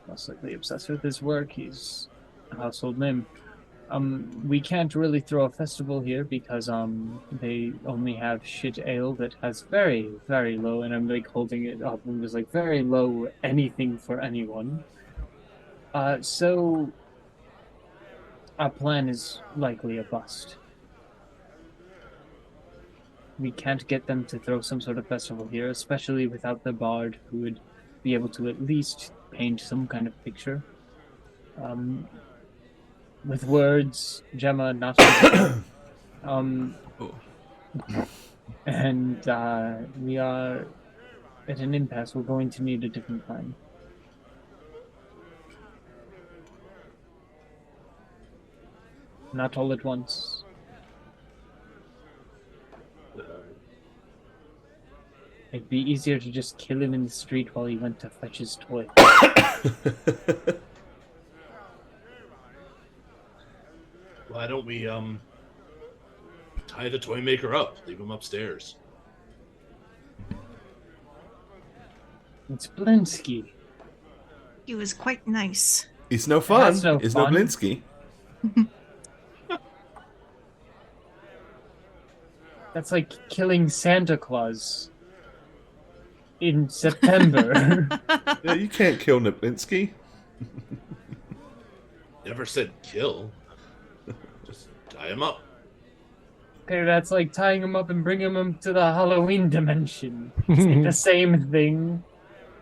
most likely obsessed with his work. He's a household name. We can't really throw a festival here because they only have shit ale that has very, very low, and I'm like holding it up and there's like very low anything for anyone. So our plan is likely a bust. We can't get them to throw some sort of festival here, especially without the bard who would be able to at least paint some kind of picture. With words, Gemma, not and we are at an impasse. We're going to need a different plan. Not all at once. It'd be easier to just kill him in the street while he went to fetch his toy. Why don't we tie the toy maker up, leave him upstairs? It's Blinsky. He was quite nice. He's no fun. That's no He's fun. no Blinsky. That's like killing Santa Claus in September. Yeah, you can't kill Niplinski. Never said kill. Just tie him up. Okay, that's like tying him up and bringing him to the Halloween dimension. It's like the same thing.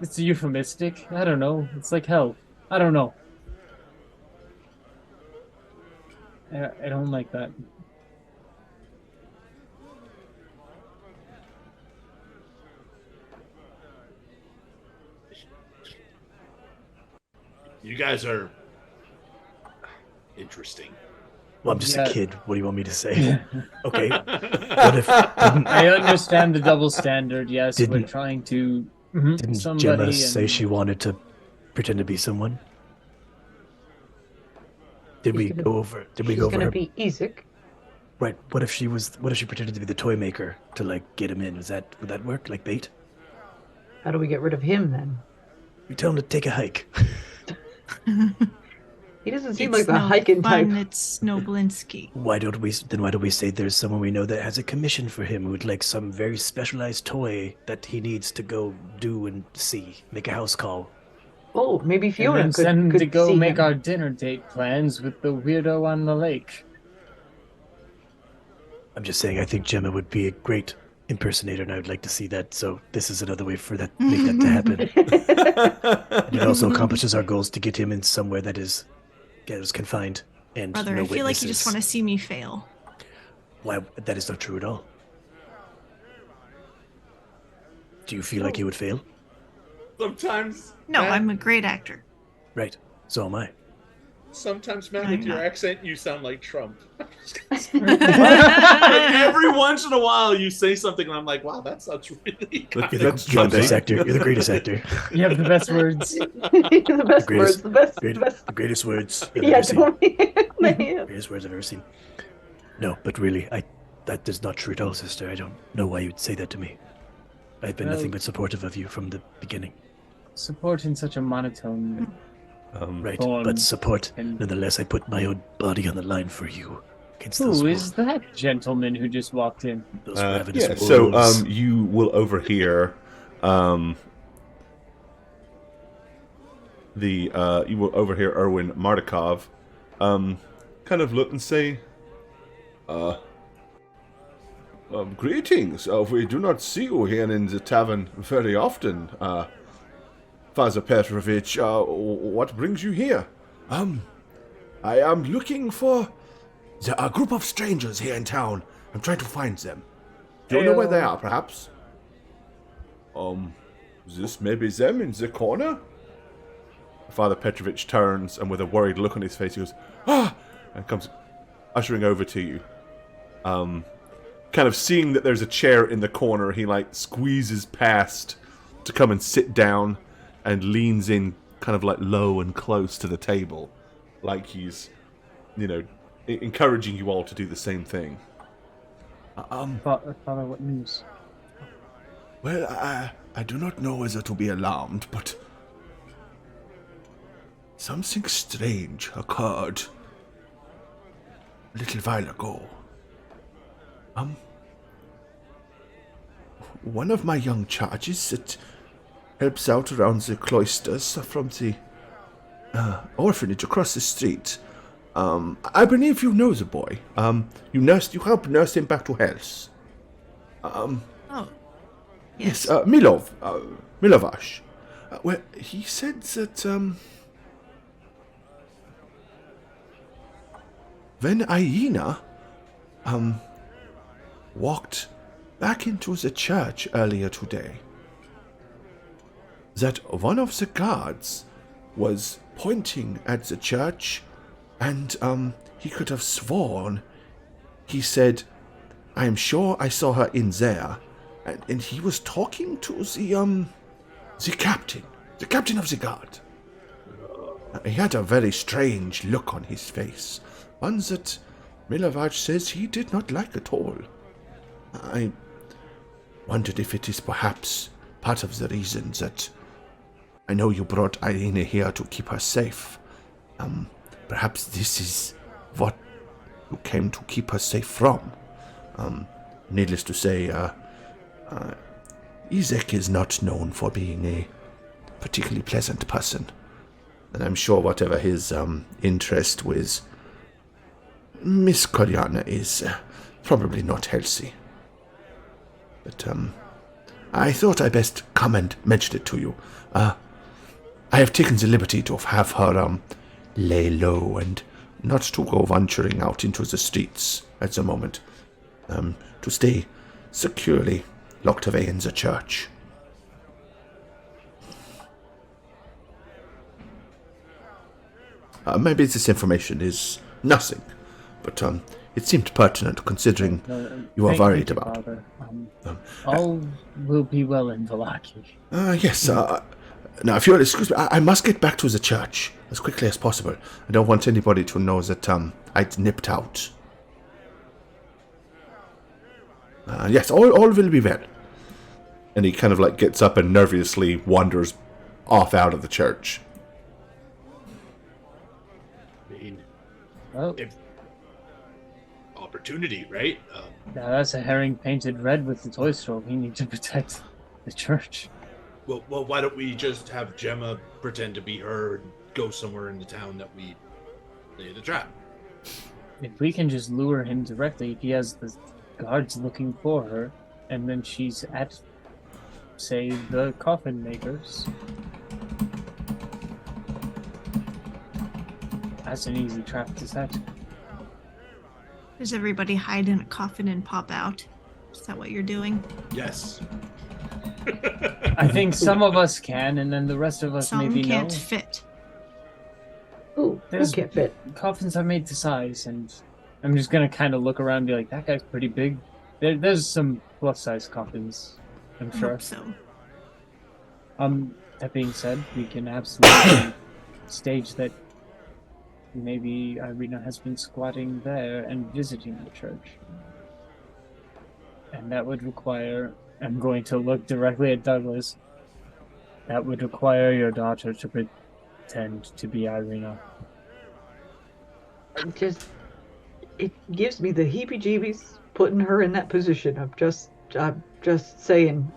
It's euphemistic. I don't know. It's like hell. I don't know. I don't like that. You guys are interesting. Well, I'm just Yeah. a kid. What do you want me to say? Okay. What if I understand the double standard. Yes, we're Didn't- trying to. didn't somebody Gemma say and- she wanted to pretend to be someone? Did we She's go over? Did we She's go over gonna her? be Ezek. Right. What if she pretended to be the toy maker to like get him in? Would that work? Like bait? How do we get rid of him then? You tell him to take a hike. He doesn't seem It's like the no hiking type. fun, It's Noblinsky. Why don't we say there's someone we know that has a commission for him who'd like some very specialized toy that he needs to go do and see, make a house call. Oh, maybe And Fiona then could, send him could to go see make him. our dinner date plans with the weirdo on the lake. I'm just saying, I think Gemma would be a great impersonator, and I would like to see that. So this is another way for that make that to happen. It also accomplishes our goals to get him in somewhere that is confined and Brother, no I feel like you just witnesses. want to see me fail. Why? That is not true at all. Do you feel like you would fail? Sometimes. No, Matt, I'm a great actor. Right. So am I. Sometimes, Matt, I'm with your not. accent, you sound like Trump. Every once in a while, you say something, and I'm like, "Wow, that sounds really." Look, kinda that's You're the Trumpy. best actor. You're the greatest actor. You have the best words. The best greatest- words, the best. The greatest words I've Yeah, ever seen. don't we? Greatest words I've ever seen. No, but really, that is not true at all, sister. I don't know why you'd say that to me. I've been Well- nothing but supportive of you from the beginning. support in such a monotone. Right, Thorn but support. and- Nonetheless, I put my own body on the line for you. Against those Who is that gentleman who just walked in? those ravenous Yeah, so wolves. you will overhear Erwin Mardukov kind of look and say, greetings. We do not see you here in the tavern very often, Father Petrovich. What brings you here? I am looking for a group of strangers here in town. I'm trying to find them. Do you know where they are, perhaps? This may be them in the corner? Father Petrovich turns, and with a worried look on his face, he goes, and comes ushering over to you. Kind of seeing that there's a chair in the corner, he, like, squeezes past to come and sit down and leans in kind of, like, low and close to the table. Like he's, encouraging you all to do the same thing. Father, what news? Well, I do not know whether to be alarmed, but something strange occurred a little while ago. One of my young charges that helps out around the cloisters from the orphanage across the street. I believe you know the boy. You helped nurse him back to health. Oh. Yes, Milovash. Well, he said that, when Aina, walked back into the church earlier today, that one of the guards was pointing at the church, and, he could have sworn, he said, I am sure I saw her in there. And he was talking to the captain of the guard. He had a very strange look on his face, one that Milovac says he did not like at all. I wondered if it is perhaps part of the reason that I know you brought Irina here to keep her safe. Perhaps this is what you came to keep her safe from. Needless to say, Izek is not known for being a particularly pleasant person, and I'm sure whatever his interest with Miss Koryana is probably not healthy. But I thought I best come and mention it to you. I have taken the liberty to have her lay low and not to go venturing out into the streets at the moment, to stay securely locked away in the church. Maybe this information is nothing, but it seemed pertinent considering you are worried about. All will be well in Vallaki. Yes. Now, if you'll excuse me, I must get back to the church as quickly as possible. I don't want anybody to know that I'd nipped out. Yes, all will be well. And he kind of like gets up and nervously wanders off out of the church. I mean, Oh, if opportunity, right? now that's a herring painted red with the toy store. We need to protect the church. Well, why don't we just have Gemma pretend to be her and go somewhere in the town that we laid a trap? If we can just lure him directly, if he has the guards looking for her, and then she's at, say, the coffin makers. That's an easy trap to set. Does everybody hide in a coffin and pop out? Is that what you're doing? Yes. I think some of us can, and then the rest of us Some maybe can't no. fit. Ooh, There's- who can't fit? Coffins are made to size, and I'm just gonna kind of look around and be like, that guy's pretty big. There's some plus-size coffins, I'm I sure. hope so. That being said, we can absolutely stage that maybe Irina has been squatting there and visiting the church. And that would require, I'm going to look directly at Douglas, That would require your daughter to pretend to be Irina. It gives me the heebie-jeebies putting her in that position. I'm just saying,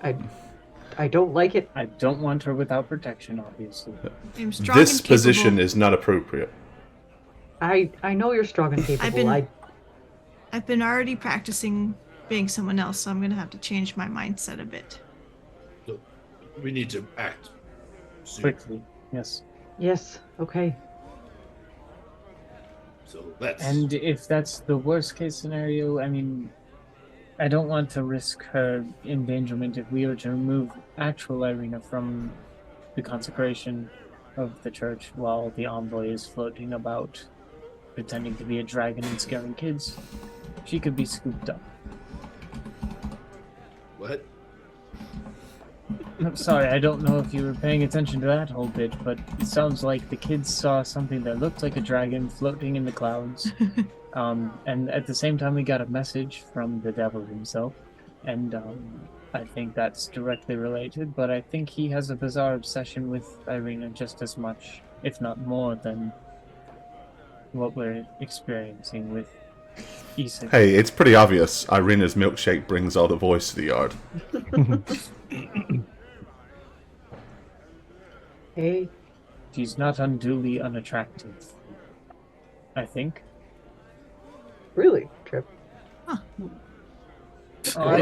I don't like it. I don't want her without protection, obviously. I'm strong This and capable. position is not appropriate. I know you're strong and capable. I've been already practicing being someone else, so I'm gonna have to change my mindset a bit. We need to act soon. Quickly, yes. Yes, okay. So let's. And if that's the worst case scenario, I mean, I don't want to risk her endangerment if we were to remove actual Irina from the consecration of the church while the envoy is floating about, pretending to be a dragon and scaring kids. She could be scooped up. What? I'm sorry, I don't know if you were paying attention to that whole bit, but it sounds like the kids saw something that looked like a dragon floating in the clouds. And at the same time, we got a message from the devil himself. And I think that's directly related, but I think he has a bizarre obsession with Irina just as much, if not more, than what we're experiencing with Isak. Hey, it's pretty obvious. Irina's milkshake brings all the boys to the yard. Hey. She's not unduly unattractive, I think. Really, Trip? I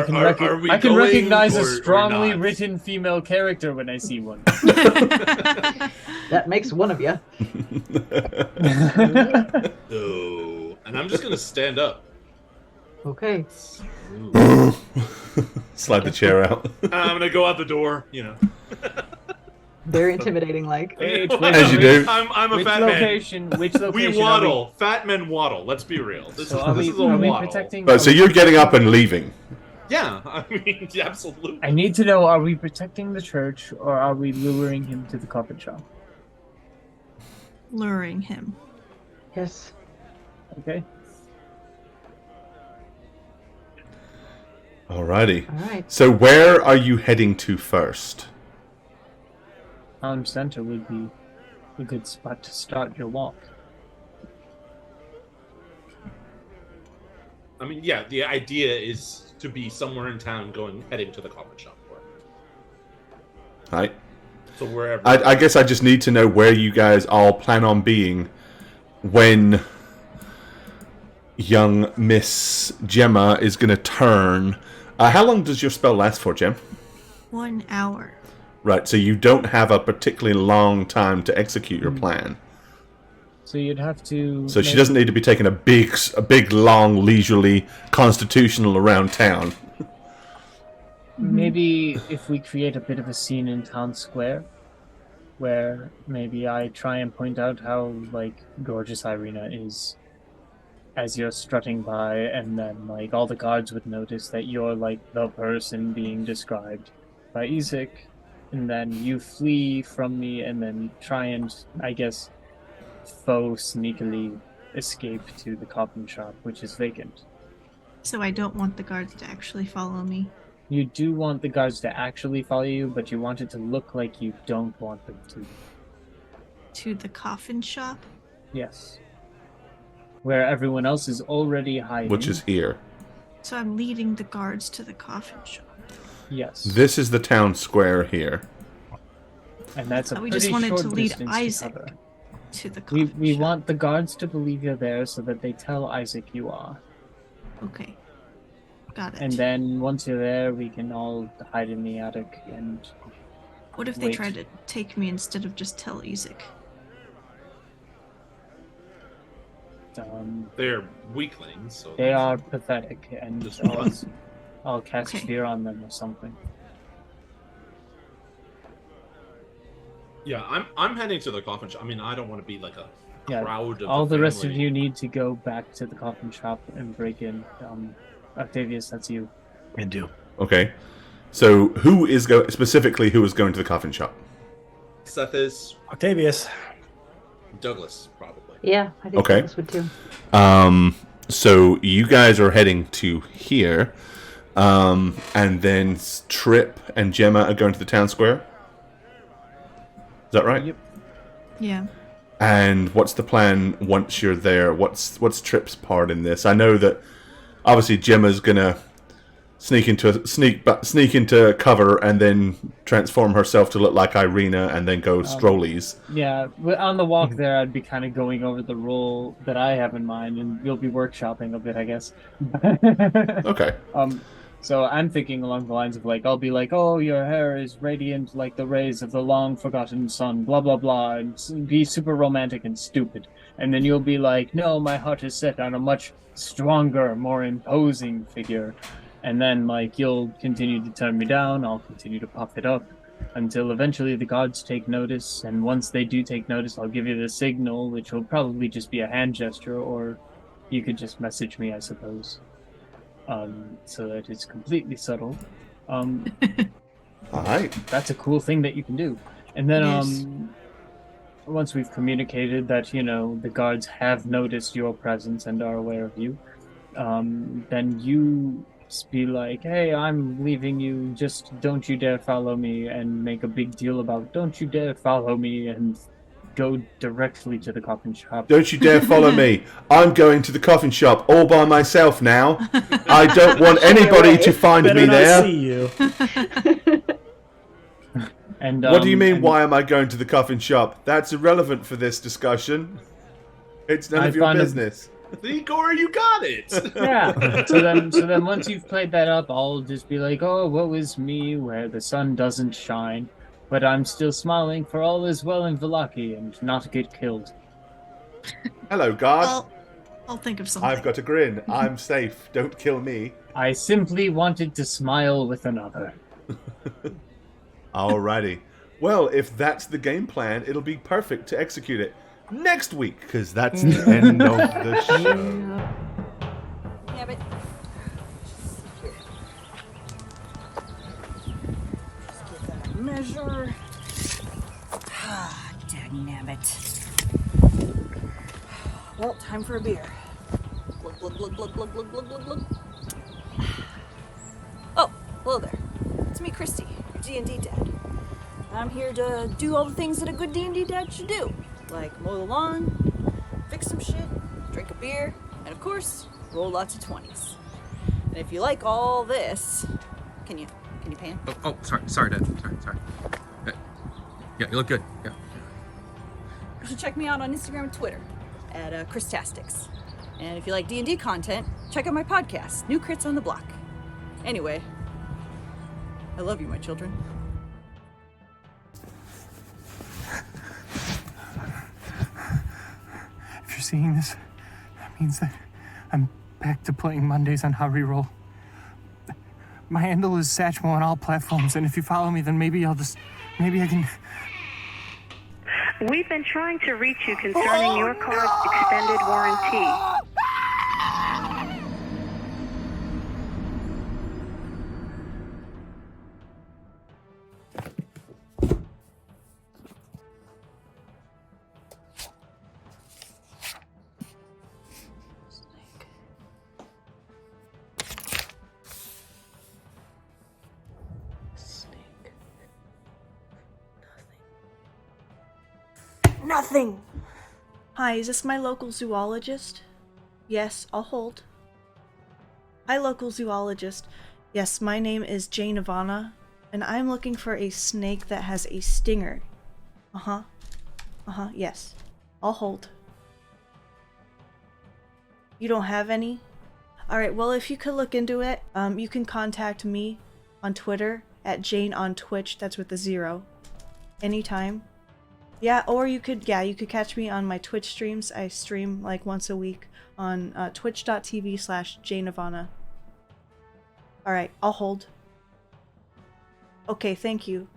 can, are we I can going recognize a or strongly not? written female character when I see one. That makes one of you. No. And I'm just gonna stand up. Okay. Ooh. Slide the chair out. I'm gonna go out the door, you know. Very intimidating, like. As you do. I'm a Which fat location? man. Which location? We waddle. Fat men waddle. Let's be real. This So is a are we waddle. protecting? Right, so you're getting up and leaving. Yeah, I mean, absolutely. I need to know: are we protecting the church, or are we luring him to the coffin shop? Luring him. Yes. Okay. Alrighty. All right. So where are you heading to first? Town center would be a good spot to start your walk. I mean, yeah, the idea is to be somewhere in town heading to the coffin shop. Right. So wherever. I guess I just need to know where you guys all plan on being when young Miss Gemma is going to turn. How long does your spell last for, Gem? 1 hour. Right, so you don't have a particularly long time to execute your plan. So you'd have to. So she doesn't need to be taking a big, long, leisurely constitutional around town. Maybe if we create a bit of a scene in town square, where maybe I try and point out how gorgeous Irina is as you're strutting by, and then all the guards would notice that you're the person being described by Isak, and then you flee from me, and then try and, I guess, sneakily escape to the coffin shop, which is vacant. So I don't want the guards to actually follow me. You do want the guards to actually follow you, but you want it to look like you don't want them to. To the coffin shop? Yes. Where everyone else is already hiding. Which is here. So I'm leading the guards to the coffin shop. Yes. This is the town square here. And that's a We pretty just wanted short to lead distance Isaac cover. to the coffin We shop. want the guards to believe you're there so that they tell Isaac you are. Okay. Got it. And then once you're there, we can all hide in the attic and what if they wait. try to take me instead of just tell Isaac? They're weaklings, so they are pathetic, and Just I'll cast Okay. fear on them or something. yeah, I'm heading to the coffin shop. I mean, I don't want to be like a Yeah, crowd of all the rest of family. you need to go back to the coffin shop and break in. Octavius, that's you. And do. Okay. So who is going to the coffin shop? Seth is Octavius. Douglas, probably. Yeah, I think Okay. this would too. So you guys are heading to here, and then Trip and Gemma are going to the town square. Is that right? Yep. Yeah. And what's the plan once you're there? What's Trip's part in this? I know that obviously Gemma's gonna sneak into cover and then transform herself to look like Irina and then go strollies. Yeah, but on the walk there, I'd be kind of going over the role that I have in mind, and you'll be workshopping a bit, I guess. Okay. So I'm thinking along the lines of like, I'll be like, oh, your hair is radiant like the rays of the long-forgotten sun, blah, blah, blah, and be super romantic and stupid. And then you'll be like, no, my heart is set on a much stronger, more imposing figure. And then, like, you'll continue to turn me down, I'll continue to puff it up, until eventually the gods take notice, and once they do take notice, I'll give you the signal, which will probably just be a hand gesture, or you could just message me, I suppose. So that it's completely subtle. Alright. That's a cool thing that you can do. And then, Yes. Once we've communicated that, you know, the guards have noticed your presence and are aware of you, then you be like, hey, I'm leaving you, just don't you dare follow me, and make a big deal about don't you dare follow me, and go directly to the coffin shop. Don't you dare follow me. I'm going to the coffin shop all by myself now. I don't want anybody to find Better me not there. see you. And What do you mean, why am I going to the coffin shop? That's irrelevant for this discussion. It's none of your business. See, Gore, you got it. Yeah. So then once you've played that up, I'll just be like, oh, woe is me, where the sun doesn't shine, but I'm still smiling, for all is well in Vallaki, and not get killed. Hello, guard. I'll think of something. I've got a grin. I'm safe. Don't kill me. I simply wanted to smile with another. Alrighty. Well, if that's the game plan, it'll be perfect to execute it next week, because that's the end of the show. Yeah, but just give that a measure. Ah, dagnabbit. Well, time for a beer. Glug, glug, glug, glug, glug, glug, glug, glug, glug. Oh, hello there. It's me, Christy, your D&D dad. I'm here to do all the things that a good D&D dad should do. Like mow the lawn, fix some shit, drink a beer, and of course, roll lots of 20s. And if you like all this, can you pan? Oh, sorry, Dad. Sorry. Yeah, you look good. Yeah. You should check me out on Instagram and Twitter at Christastics. And if you like D&D content, check out my podcast, New Crits on the Block. Anyway, I love you, my children. If you're seeing this, that means that I'm back to playing Mondays on How Reroll. My handle is Satchmo on all platforms, and if you follow me, then maybe I can... We've been trying to reach you concerning your car's extended warranty. Nothing! Hi, is this my local zoologist? Yes, I'll hold. Hi, local zoologist. Yes, my name is Jane Ivana, and I'm looking for a snake that has a stinger. Yes. I'll hold. You don't have any? Alright, well, if you could look into it, you can contact me on Twitter at Jane on Twitch, that's with the 0. Anytime. Yeah, or you could catch me on my Twitch streams. I stream like once a week on twitch.tv/JaneIvana. Alright, I'll hold. Okay, thank you.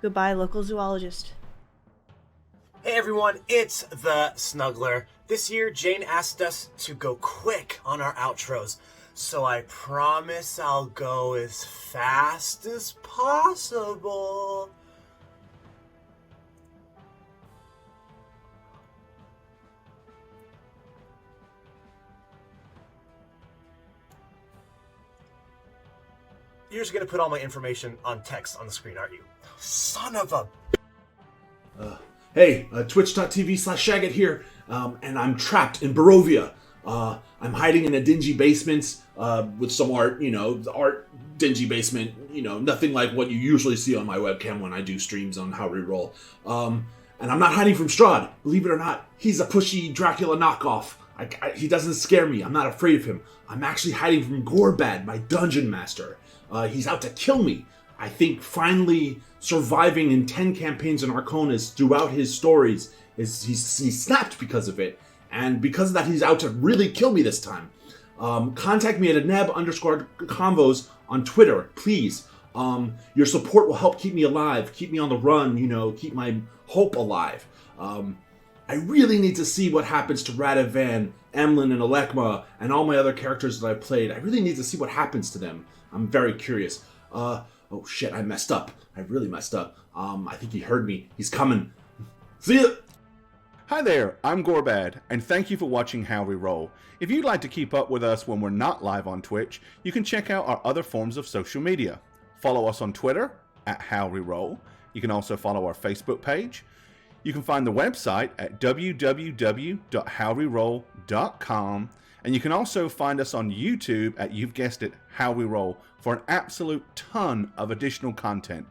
Goodbye, local zoologist. Hey everyone, it's the Snuggler. This year, Jane asked us to go quick on our outros, so I promise I'll go as fast as possible. You're just gonna put all my information on text on the screen, aren't you? Son of a... Hey, twitch.tv/Shagget here, and I'm trapped in Barovia. I'm hiding in a dingy basement with some art, the art dingy basement, nothing like what you usually see on my webcam when I do streams on How We Roll. And I'm not hiding from Strahd. Believe it or not, he's a pushy Dracula knockoff. He doesn't scare me. I'm not afraid of him. I'm actually hiding from Gorebad, my dungeon master. He's out to kill me. I think finally surviving in 10 campaigns in Arconis throughout his stories, he's snapped because of it. And because of that, he's out to really kill me this time. Contact me at @neb_convos on Twitter, please. Your support will help keep me alive, keep me on the run, keep my hope alive. I really need to see what happens to Radovan, Emlyn, and Alekma, and all my other characters that I've played. I really need to see what happens to them. I'm very curious. Oh shit, I messed up. I really messed up. I think he heard me. He's coming. See ya! Hi there, I'm Gorebad, and thank you for watching How We Roll. If you'd like to keep up with us when we're not live on Twitch, you can check out our other forms of social media. Follow us on Twitter, @HowWeRoll. You can also follow our Facebook page. You can find the website at www.howweroll.com, and you can also find us on YouTube at, you've guessed it, How We Roll, for an absolute ton of additional content.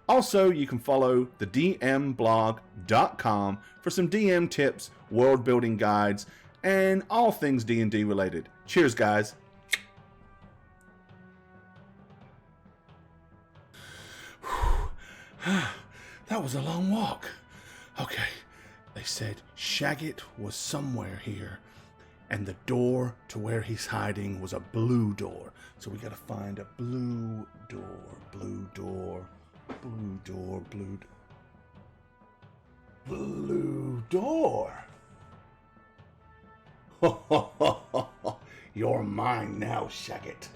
Also, you can follow the dmblog.com for some DM tips, world building guides, and all things D&D related. Cheers, guys. That was a long walk. Okay, they said Shagget was somewhere here, and the door to where he's hiding was a blue door. So we gotta find a blue door, blue door, blue door, blue door. You're mine now, Shagget.